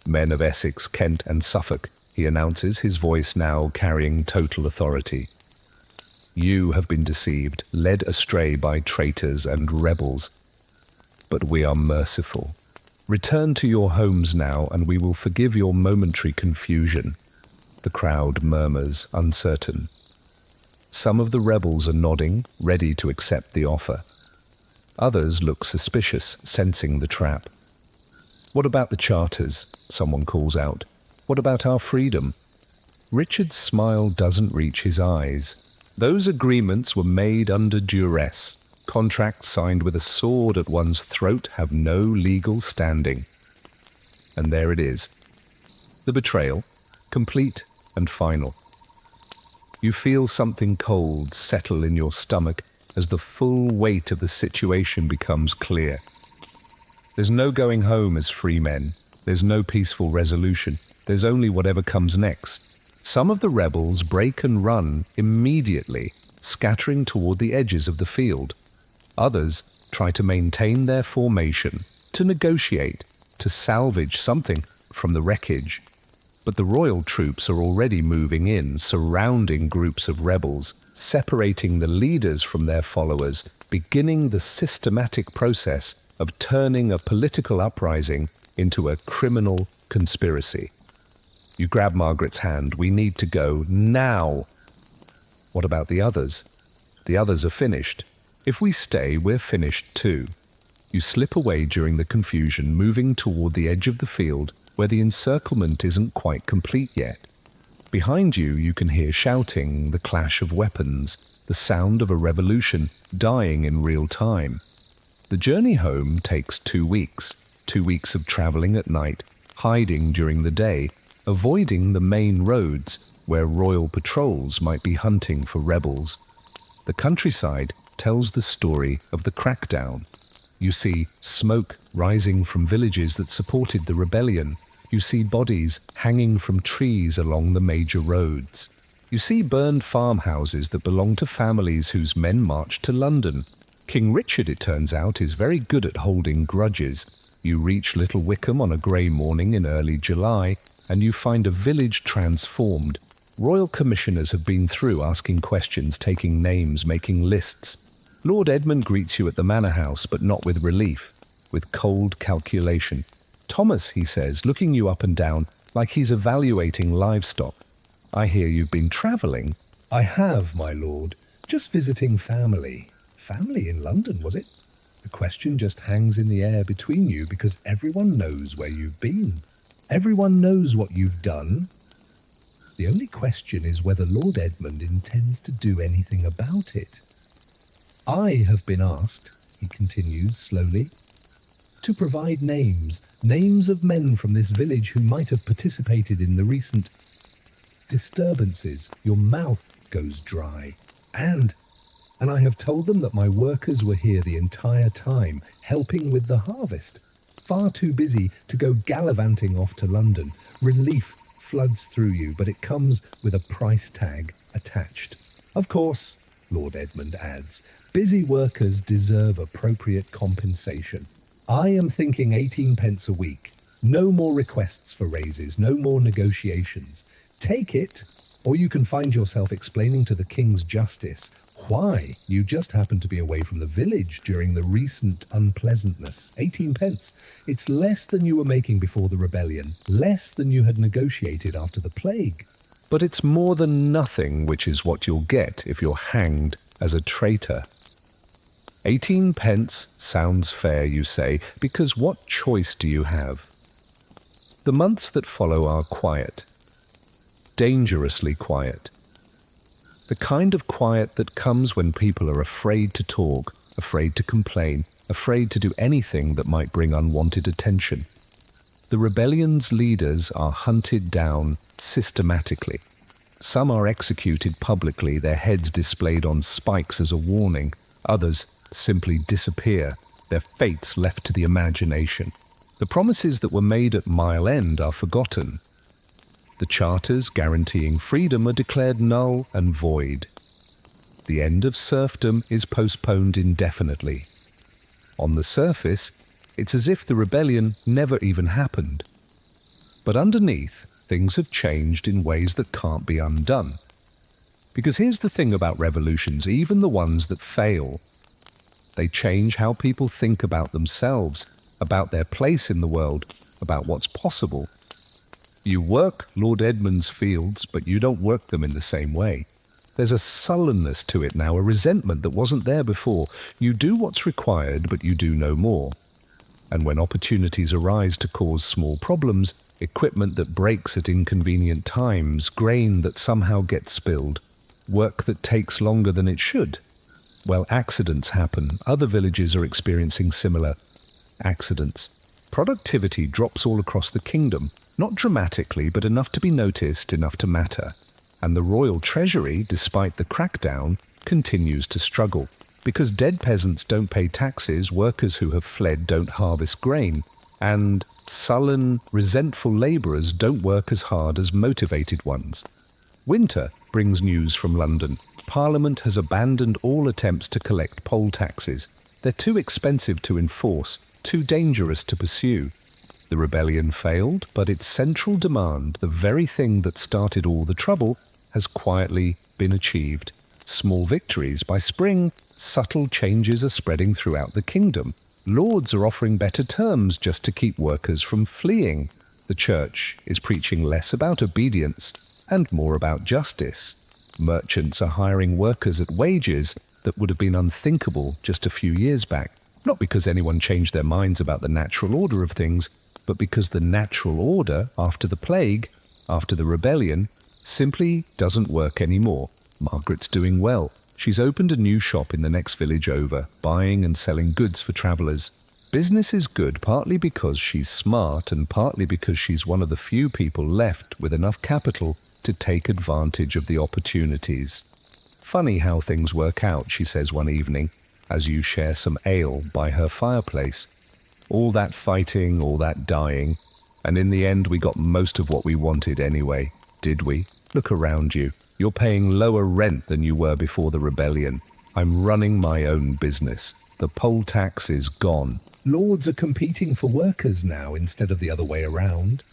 Men of Essex, Kent and Suffolk, he announces, his voice now carrying total authority. You have been deceived, led astray by traitors and rebels. But we are merciful. Return to your homes now, and we will forgive your momentary confusion. The crowd murmurs, uncertain. Some of the rebels are nodding, ready to accept the offer. Others look suspicious, sensing the trap. What about the charters? Someone calls out. What about our freedom? Richard's smile doesn't reach his eyes. Those agreements were made under duress. Contracts signed with a sword at one's throat have no legal standing. And there it is. The betrayal, complete and final. You feel something cold settle in your stomach as the full weight of the situation becomes clear. There's no going home as free men. There's no peaceful resolution. There's only whatever comes next. Some of the rebels break and run immediately, scattering toward the edges of the field. Others try to maintain their formation, to negotiate, to salvage something from the wreckage. But the royal troops are already moving in, surrounding groups of rebels, separating the leaders from their followers, beginning the systematic process of turning a political uprising into a criminal conspiracy. You grab Margaret's hand. We need to go now. What about the others? The others are finished. If we stay, we're finished too. You slip away during the confusion, moving toward the edge of the field where the encirclement isn't quite complete yet. Behind you, you can hear shouting, the clash of weapons, the sound of a revolution dying in real time. The journey home takes 2 weeks. 2 weeks of traveling at night, hiding during the day, avoiding the main roads where royal patrols might be hunting for rebels. The countryside tells the story of the crackdown. You see smoke rising from villages that supported the rebellion. You see bodies hanging from trees along the major roads. You see burned farmhouses that belong to families whose men marched to London. King Richard, it turns out, is very good at holding grudges. You reach Little Wickham on a grey morning in early July, and you find a village transformed. Royal commissioners have been through asking questions, taking names, making lists. Lord Edmund greets you at the manor house, but not with relief, with cold calculation. Thomas, he says, looking you up and down like he's evaluating livestock. I hear you've been travelling. I have, my lord. Just visiting family. Family in London, was it? The question just hangs in the air between you because everyone knows where you've been. Everyone knows what you've done. The only question is whether Lord Edmund intends to do anything about it. I have been asked, he continues slowly, to provide names of men from this village who might have participated in the recent disturbances. Your mouth goes dry. And I have told them that my workers were here the entire time, helping with the harvest. Far too busy to go gallivanting off to London. Relief floods through you, but it comes with a price tag attached. Of course, Lord Edmund adds, busy workers deserve appropriate compensation. I am thinking 18 pence a week. No more requests for raises, no more negotiations. Take it, or you can find yourself explaining to the King's justice why you just happened to be away from the village during the recent unpleasantness. 18 pence. It's less than you were making before the rebellion, less than you had negotiated after the plague. But it's more than nothing, which is what you'll get if you're hanged as a traitor. 18 pence sounds fair, you say, because what choice do you have? The months that follow are quiet. Dangerously quiet. The kind of quiet that comes when people are afraid to talk, afraid to complain, afraid to do anything that might bring unwanted attention. The rebellion's leaders are hunted down systematically. Some are executed publicly, their heads displayed on spikes as a warning. Others simply disappear, their fates left to the imagination. The promises that were made at Mile End are forgotten. The charters guaranteeing freedom are declared null and void. The end of serfdom is postponed indefinitely. On the surface, it's as if the rebellion never even happened. But underneath, things have changed in ways that can't be undone. Because here's the thing about revolutions, even the ones that fail. They change how people think about themselves, about their place in the world, about what's possible. You work Lord Edmund's fields, but you don't work them in the same way. There's a sullenness to it now, a resentment that wasn't there before. You do what's required, but you do no more. And when opportunities arise to cause small problems, equipment that breaks at inconvenient times, grain that somehow gets spilled, work that takes longer than it should, well, accidents happen. Other villages are experiencing similar accidents. Productivity drops all across the kingdom. Not dramatically, but enough to be noticed, enough to matter. And the royal treasury, despite the crackdown, continues to struggle. Because dead peasants don't pay taxes, workers who have fled don't harvest grain, and sullen, resentful labourers don't work as hard as motivated ones. Winter brings news from London. Parliament has abandoned all attempts to collect poll taxes. They're too expensive to enforce, too dangerous to pursue. The rebellion failed, but its central demand, the very thing that started all the trouble, has quietly been achieved. Small victories. By spring, subtle changes are spreading throughout the kingdom. Lords are offering better terms just to keep workers from fleeing. The church is preaching less about obedience and more about justice. Merchants are hiring workers at wages that would have been unthinkable just a few years back, not because anyone changed their minds about the natural order of things, but because the natural order, after the plague, after the rebellion, simply doesn't work anymore. Margaret's doing well. She's opened a new shop in the next village over, buying and selling goods for travellers. Business is good partly because she's smart and partly because she's one of the few people left with enough capital to take advantage of the opportunities. Funny how things work out, she says one evening, as you share some ale by her fireplace. All that fighting, all that dying, and in the end we got most of what we wanted anyway, did we? Look around you. You're paying lower rent than you were before the rebellion. I'm running my own business. The poll tax is gone. Lords are competing for workers now instead of the other way around.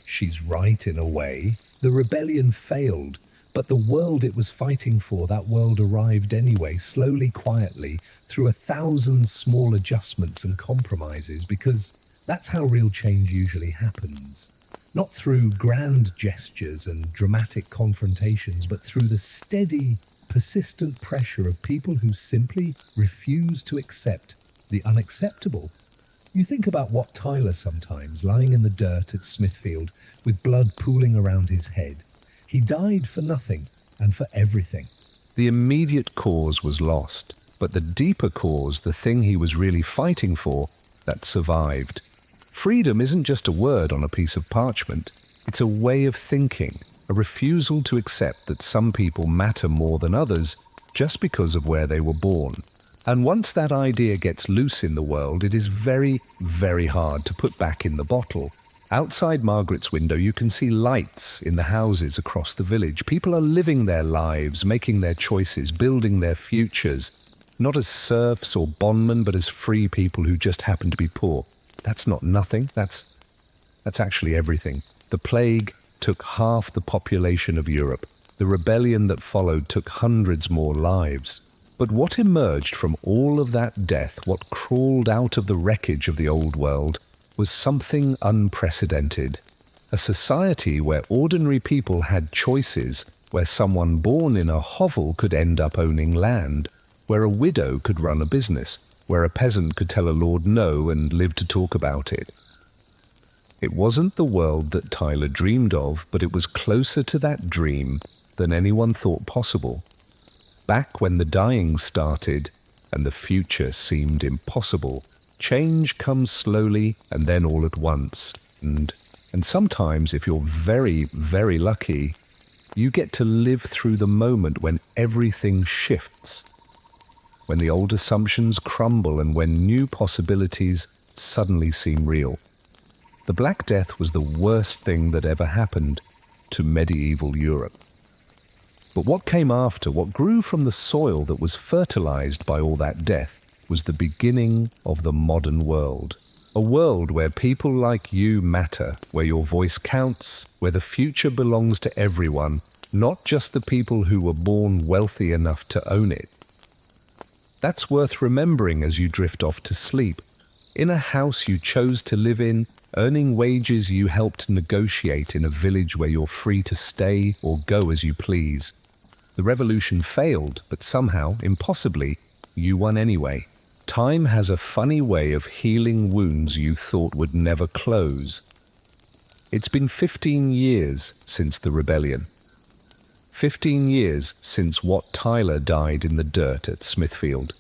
She's right in a way. The rebellion failed, but the world it was fighting for, that world arrived anyway, slowly, quietly, through 1,000 small adjustments and compromises, because that's how real change usually happens. Not through grand gestures and dramatic confrontations, but through the steady, persistent pressure of people who simply refuse to accept the unacceptable. You think about Wat Tyler sometimes, lying in the dirt at Smithfield, with blood pooling around his head. He died for nothing and for everything. The immediate cause was lost, but the deeper cause, the thing he was really fighting for, that survived. Freedom isn't just a word on a piece of parchment. It's a way of thinking, a refusal to accept that some people matter more than others just because of where they were born. And once that idea gets loose in the world, it is very, very hard to put back in the bottle. Outside Margaret's window, you can see lights in the houses across the village. People are living their lives, making their choices, building their futures, not as serfs or bondmen, but as free people who just happen to be poor. That's not nothing. That's actually everything. The plague took half the population of Europe. The rebellion that followed took hundreds more lives. But what emerged from all of that death, what crawled out of the wreckage of the old world, was something unprecedented. A society where ordinary people had choices, where someone born in a hovel could end up owning land, where a widow could run a business, where a peasant could tell a lord no and live to talk about it. It wasn't the world that Tyler dreamed of, but it was closer to that dream than anyone thought possible. Back when the dying started and the future seemed impossible, change comes slowly and then all at once. And sometimes, if you're very, very lucky, you get to live through the moment when everything shifts, when the old assumptions crumble and when new possibilities suddenly seem real. The Black Death was the worst thing that ever happened to medieval Europe. But what came after, what grew from the soil that was fertilized by all that death, was the beginning of the modern world. A world where people like you matter, where your voice counts, where the future belongs to everyone, not just the people who were born wealthy enough to own it. That's worth remembering as you drift off to sleep. In a house you chose to live in, earning wages you helped negotiate in a village where you're free to stay or go as you please. The revolution failed, but somehow, impossibly, you won anyway. Time has a funny way of healing wounds you thought would never close. It's been 15 years since the rebellion. 15 years since Wat Tyler died in the dirt at Smithfield.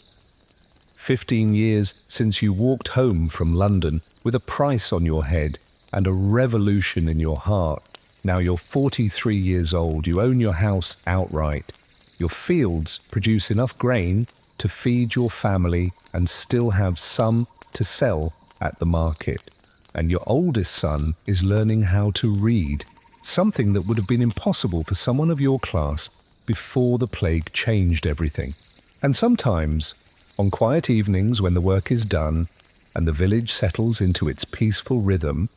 15 years since you walked home from London with a price on your head and a revolution in your heart. Now you're 43 years old, you own your house outright. Your fields produce enough grain to feed your family and still have some to sell at the market. And your oldest son is learning how to read, something that would have been impossible for someone of your class before the plague changed everything. And sometimes, on quiet evenings when the work is done and the village settles into its peaceful rhythm,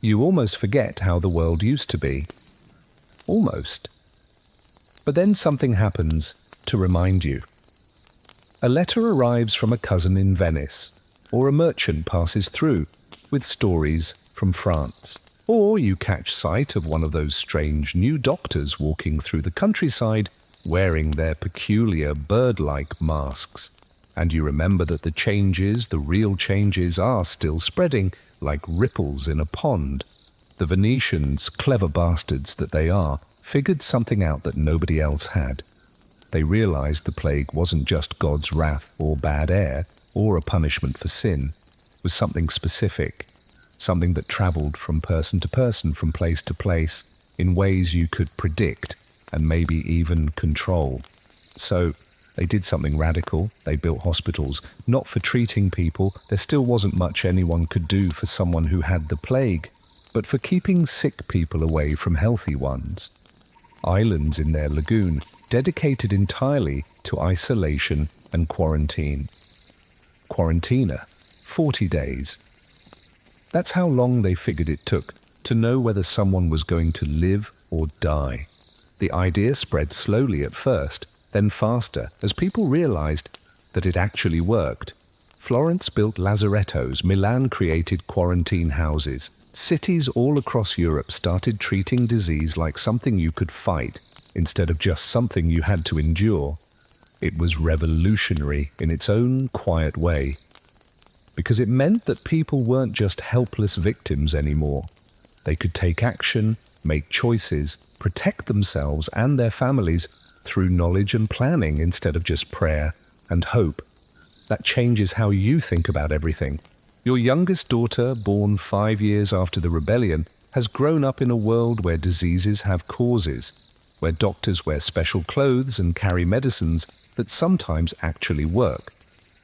you almost forget how the world used to be. Almost. But then something happens to remind you. A letter arrives from a cousin in Venice, or a merchant passes through with stories from France. Or you catch sight of one of those strange new doctors walking through the countryside wearing their peculiar bird-like masks. And you remember that the real changes are still spreading like ripples in a pond. The Venetians, clever bastards that they are, figured something out that nobody else had. They realized the plague wasn't just God's wrath or bad air or a punishment for sin. It was something specific, something that traveled from person to person, from place to place, in ways you could predict and maybe even control. So they did something radical. They built hospitals, not for treating people. There still wasn't much anyone could do for someone who had the plague, but for keeping sick people away from healthy ones. Islands in their lagoon, dedicated entirely to isolation and quarantine. Quarantina, 40 days. That's how long they figured it took to know whether someone was going to live or die. The idea spread slowly at first, then faster, as people realized that it actually worked. Florence built lazarettos, Milan created quarantine houses. Cities all across Europe started treating disease like something you could fight, instead of just something you had to endure. It was revolutionary in its own quiet way, because it meant that people weren't just helpless victims anymore. They could take action, make choices, protect themselves and their families through knowledge and planning instead of just prayer and hope. That changes how you think about everything. Your youngest daughter, born 5 years after the rebellion, has grown up in a world where diseases have causes, where doctors wear special clothes and carry medicines that sometimes actually work,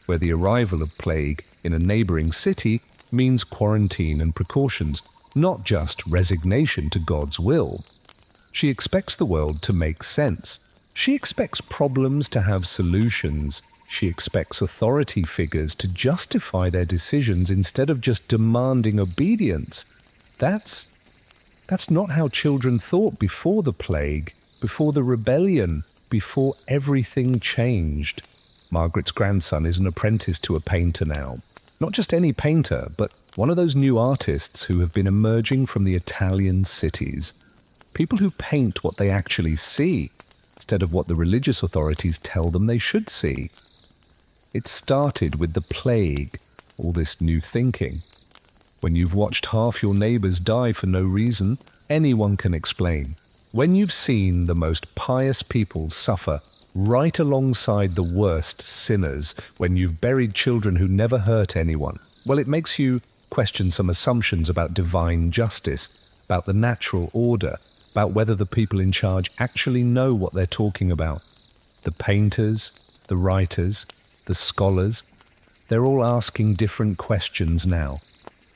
where the arrival of plague in a neighboring city means quarantine and precautions, not just resignation to God's will. She expects the world to make sense. She expects problems to have solutions. She expects authority figures to justify their decisions instead of just demanding obedience. That's not how children thought before the plague, before the rebellion, before everything changed. Margaret's grandson is an apprentice to a painter now. Not just any painter, but one of those new artists who have been emerging from the Italian cities. People who paint what they actually see, instead of what the religious authorities tell them they should see. It started with the plague, all this new thinking. When you've watched half your neighbors die for no reason, anyone can explain. When you've seen the most pious people suffer right alongside the worst sinners, when you've buried children who never hurt anyone, well, it makes you question some assumptions about divine justice, about the natural order, about whether the people in charge actually know what they're talking about. The painters, the writers, the scholars, they're all asking different questions now.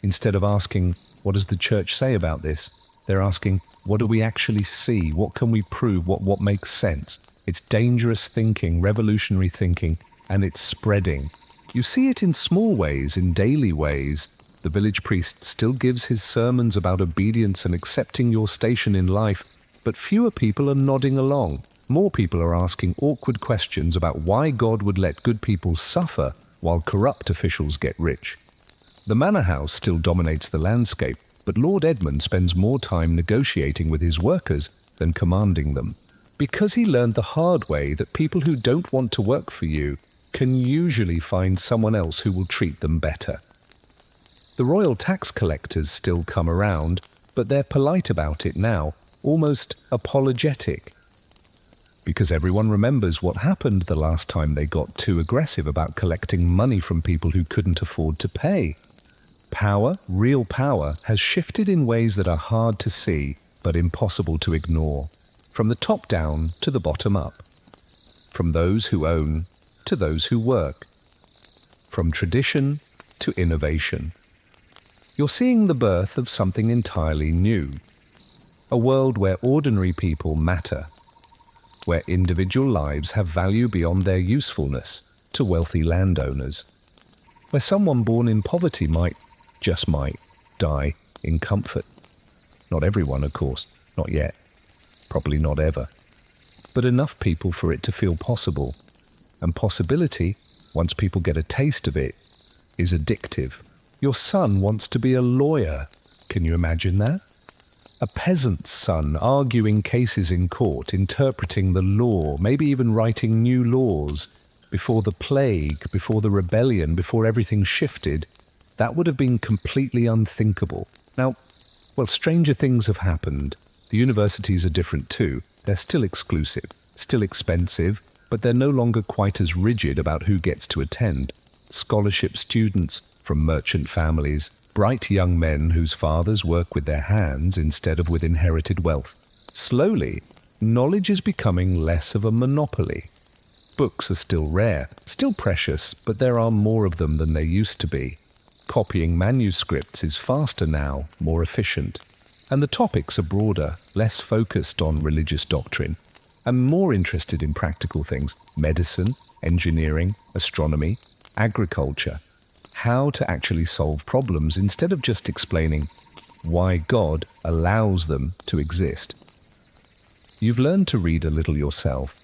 Instead of asking, what does the church say about this? They're asking, what do we actually see? What can we prove? What makes sense? It's dangerous thinking, revolutionary thinking, and it's spreading. You see it in small ways, in daily ways. The village priest still gives his sermons about obedience and accepting your station in life, but fewer people are nodding along. More people are asking awkward questions about why God would let good people suffer while corrupt officials get rich. The manor house still dominates the landscape, but Lord Edmund spends more time negotiating with his workers than commanding them, because he learned the hard way that people who don't want to work for you can usually find someone else who will treat them better. The royal tax collectors still come around, but they're polite about it now, almost apologetic. Because everyone remembers what happened the last time they got too aggressive about collecting money from people who couldn't afford to pay. Power, real power, has shifted in ways that are hard to see but impossible to ignore, from the top down to the bottom up, from those who own to those who work, from tradition to innovation. You're seeing the birth of something entirely new, a world where ordinary people matter, where individual lives have value beyond their usefulness to wealthy landowners, where someone born in poverty might, die in comfort. Not everyone, of course, not yet, probably not ever, but enough people for it to feel possible. And possibility, once people get a taste of it, is addictive. Your son wants to be a lawyer. Can you imagine that? A peasant's son arguing cases in court, interpreting the law, maybe even writing new laws. Before the plague, before the rebellion, before everything shifted, that would have been completely unthinkable. Now, well, stranger things have happened. The universities are different too. They're still exclusive, still expensive, but they're no longer quite as rigid about who gets to attend. Scholarship students from merchant families, bright young men whose fathers work with their hands instead of with inherited wealth. Slowly, knowledge is becoming less of a monopoly. Books are still rare, still precious, but there are more of them than there used to be. Copying manuscripts is faster now, more efficient. And the topics are broader, less focused on religious doctrine, and more interested in practical things: medicine, engineering, astronomy, agriculture. How to actually solve problems instead of just explaining why God allows them to exist. You've learned to read a little yourself.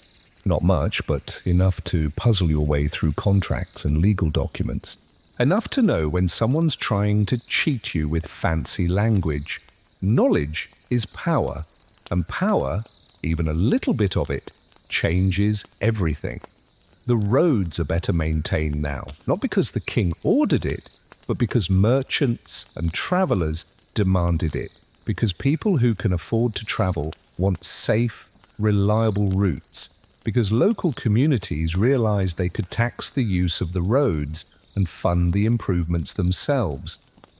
Not much, but enough to puzzle your way through contracts and legal documents. Enough to know when someone's trying to cheat you with fancy language. Knowledge is power, and power, even a little bit of it, changes everything. The roads are better maintained now, not because the king ordered it, but because merchants and travelers demanded it, because people who can afford to travel want safe, reliable routes, because local communities realized they could tax the use of the roads and fund the improvements themselves.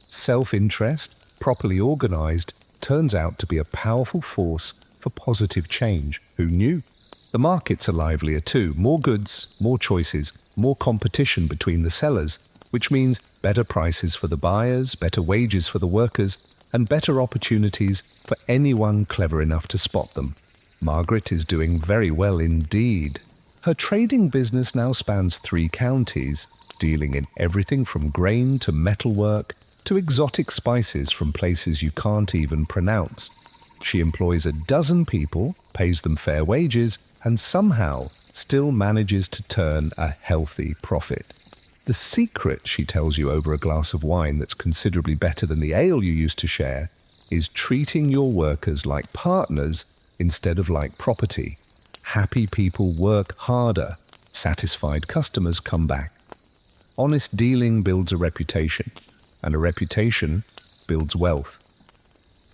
Self-interest, properly organized, turns out to be a powerful force for positive change. Who knew? The markets are livelier too. More goods, more choices, more competition between the sellers, which means better prices for the buyers, better wages for the workers, and better opportunities for anyone clever enough to spot them. Margaret is doing very well indeed. Her trading business now spans 3 counties, dealing in everything from grain to metalwork to exotic spices from places you can't even pronounce. She employs 12 people, pays them fair wages, and somehow still manages to turn a healthy profit. The secret, she tells you over a glass of wine that's considerably better than the ale you used to share, is treating your workers like partners instead of like property. Happy people work harder. Satisfied customers come back. Honest dealing builds a reputation, and a reputation builds wealth.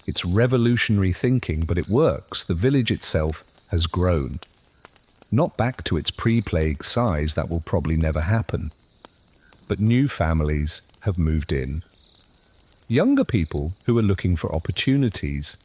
It's revolutionary thinking, but it works. The village itself has grown. Not back to its pre-plague size, that will probably never happen. But new families have moved in. Younger people who are looking for opportunities.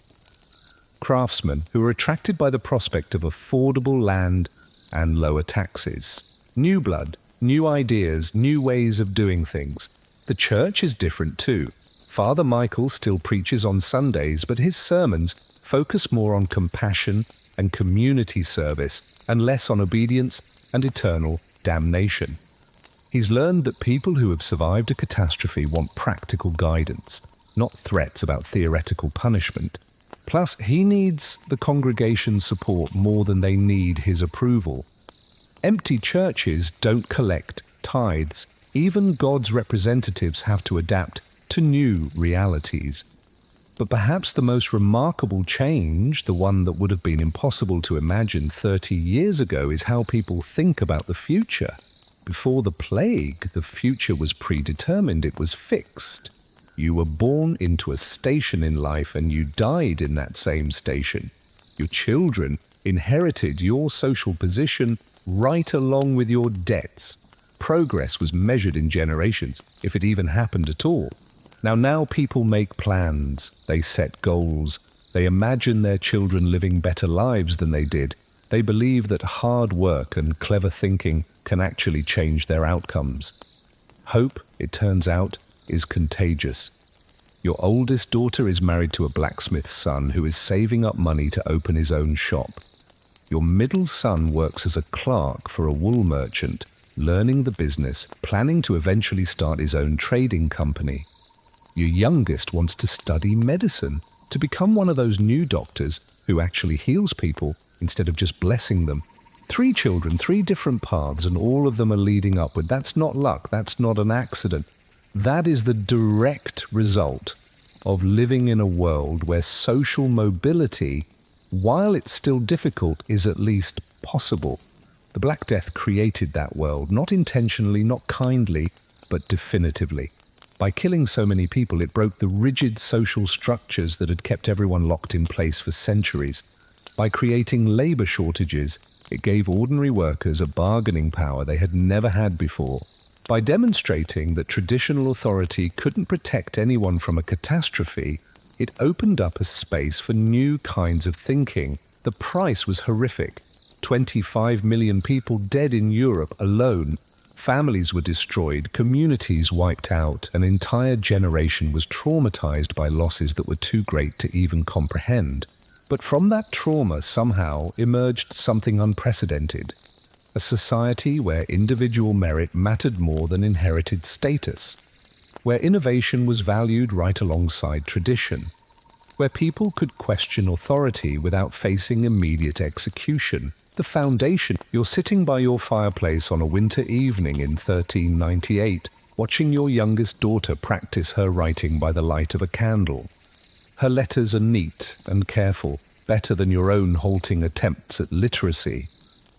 Craftsmen who are attracted by the prospect of affordable land and lower taxes. New blood, new ideas, new ways of doing things. The church is different too. Father Michael still preaches on Sundays, but his sermons focus more on compassion and community service and less on obedience and eternal damnation. He's learned that people who have survived a catastrophe want practical guidance, not threats about theoretical punishment. Plus, he needs the congregation's support more than they need his approval. Empty churches don't collect tithes. Even God's representatives have to adapt to new realities. But perhaps the most remarkable change, the one that would have been impossible to imagine 30 years ago, is how people think about the future. Before the plague, the future was predetermined, it was fixed. You were born into a station in life and you died in that same station. Your children inherited your social position right along with your debts. Progress was measured in generations, if it even happened at all. Now people make plans, they set goals, they imagine their children living better lives than they did. They believe that hard work and clever thinking can actually change their outcomes. Hope, it turns out, is contagious. Your oldest daughter is married to a blacksmith's son who is saving up money to open his own shop. Your middle son works as a clerk for a wool merchant, learning the business, planning to eventually start his own trading company. Your youngest wants to study medicine, to become one of those new doctors who actually heals people instead of just blessing them. 3 children, 3 different paths, and all of them are leading upward. That's not luck, that's not an accident. That is the direct result of living in a world where social mobility, while it's still difficult, is at least possible. The Black Death created that world, not intentionally, not kindly, but definitively. By killing so many people, it broke the rigid social structures that had kept everyone locked in place for centuries. By creating labor shortages, it gave ordinary workers a bargaining power they had never had before. By demonstrating that traditional authority couldn't protect anyone from a catastrophe, it opened up a space for new kinds of thinking. The price was horrific. 25 million people dead in Europe alone. Families were destroyed, communities wiped out, an entire generation was traumatized by losses that were too great to even comprehend. But from that trauma somehow emerged something unprecedented. A society where individual merit mattered more than inherited status, where innovation was valued right alongside tradition, where people could question authority without facing immediate execution. The foundation. You're sitting by your fireplace on a winter evening in 1398, watching your youngest daughter practice her writing by the light of a candle. Her letters are neat and careful, better than your own halting attempts at literacy.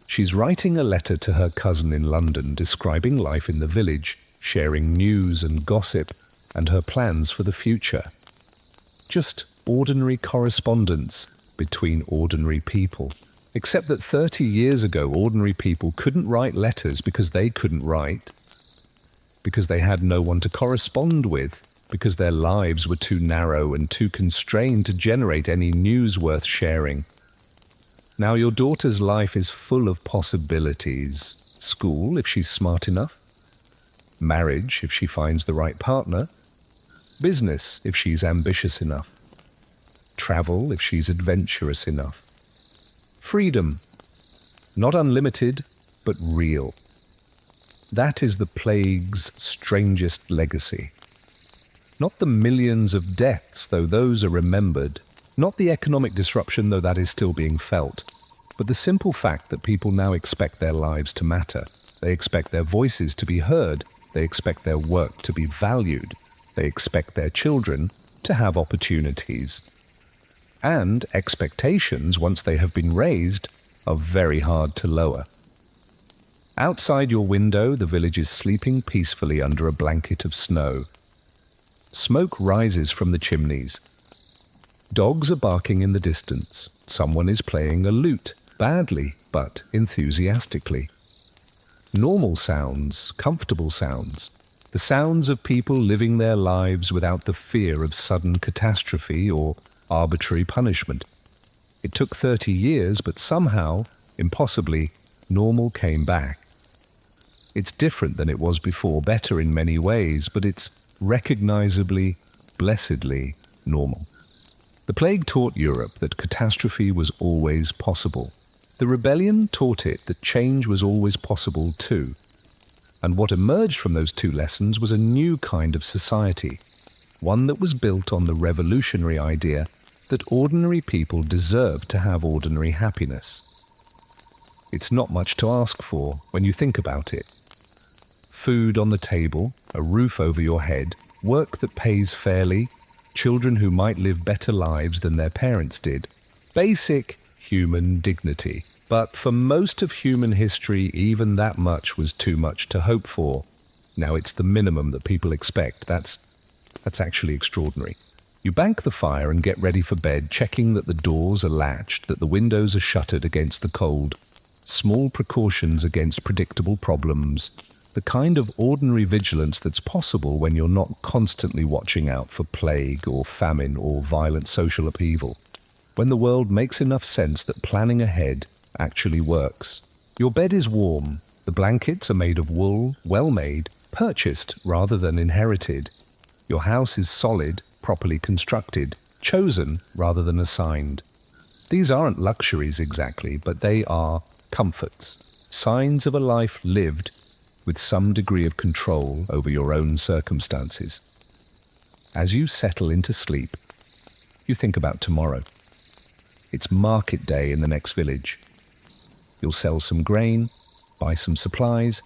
She's writing a letter to her cousin in London, describing life in the village, sharing news and gossip, and her plans for the future. Just ordinary correspondence between ordinary people. Except that 30 years ago, ordinary people couldn't write letters because they couldn't write, because they had no one to correspond with, because their lives were too narrow and too constrained to generate any news worth sharing. Now your daughter's life is full of possibilities. School, if she's smart enough. Marriage, if she finds the right partner. Business, if she's ambitious enough. Travel, if she's adventurous enough. Freedom, not unlimited, but real. That is the plague's strangest legacy. Not the millions of deaths, though those are remembered. Not the economic disruption, though that is still being felt, but the simple fact that people now expect their lives to matter. They expect their voices to be heard. They expect their work to be valued. They expect their children to have opportunities. And expectations, once they have been raised, are very hard to lower. Outside your window, the village is sleeping peacefully under a blanket of snow. Smoke rises from the chimneys. Dogs are barking in the distance. Someone is playing a lute, badly but enthusiastically. Normal sounds, comfortable sounds, the sounds of people living their lives without the fear of sudden catastrophe or arbitrary punishment. It took 30 years, but somehow, impossibly, normal came back. It's different than it was before, better in many ways, but it's recognizably, blessedly normal. The plague taught Europe that catastrophe was always possible. The rebellion taught it that change was always possible too. And what emerged from those 2 lessons was a new kind of society, one that was built on the revolutionary idea that ordinary people deserve to have ordinary happiness. It's not much to ask for when you think about it. Food on the table, a roof over your head, work that pays fairly, children who might live better lives than their parents did. Basic human dignity. But for most of human history, even that much was too much to hope for. Now it's the minimum that people expect. That's actually extraordinary. You bank the fire and get ready for bed, checking that the doors are latched, that the windows are shuttered against the cold. Small precautions against predictable problems. The kind of ordinary vigilance that's possible when you're not constantly watching out for plague or famine or violent social upheaval. When the world makes enough sense that planning ahead actually works. Your bed is warm. The blankets are made of wool, well made, purchased rather than inherited. Your house is solid, properly constructed, chosen rather than assigned. These aren't luxuries exactly, but they are comforts, signs of a life lived with some degree of control over your own circumstances. As you settle into sleep, you think about tomorrow. It's market day in the next village. You'll sell some grain, buy some supplies,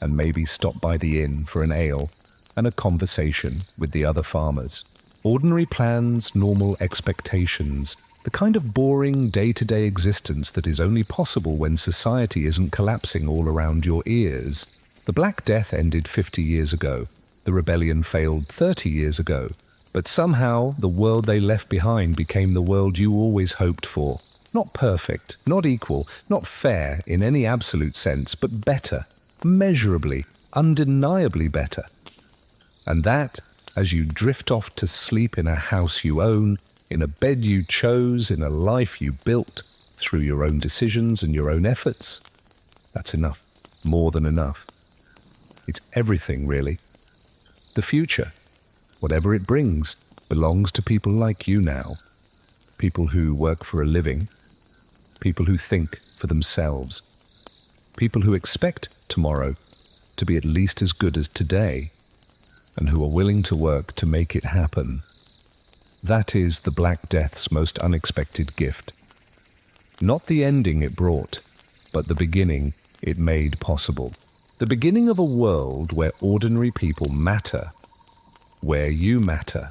and maybe stop by the inn for an ale and a conversation with the other farmers. Ordinary plans, normal expectations, the kind of boring day-to-day existence that is only possible when society isn't collapsing all around your ears. The Black Death ended 50 years ago. The rebellion failed 30 years ago. But somehow, the world they left behind became the world you always hoped for. Not perfect, not equal, not fair in any absolute sense, but better, measurably, undeniably better. And that, as you drift off to sleep in a house you own, in a bed you chose, in a life you built, through your own decisions and your own efforts, that's enough, more than enough. It's everything, really. The future, whatever it brings, belongs to people like you now. People who work for a living. People who think for themselves. People who expect tomorrow to be at least as good as today, and who are willing to work to make it happen. That is the Black Death's most unexpected gift. Not the ending it brought, but the beginning it made possible. The beginning of a world where ordinary people matter, where you matter,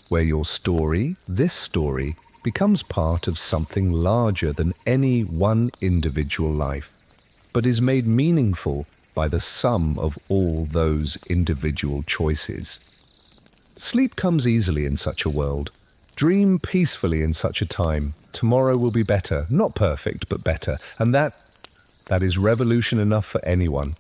where your story, this story, becomes part of something larger than any one individual life, but is made meaningful by the sum of all those individual choices. Sleep comes easily in such a world. Dream peacefully in such a time. Tomorrow will be better, not perfect, but better, and that is revolution enough for anyone.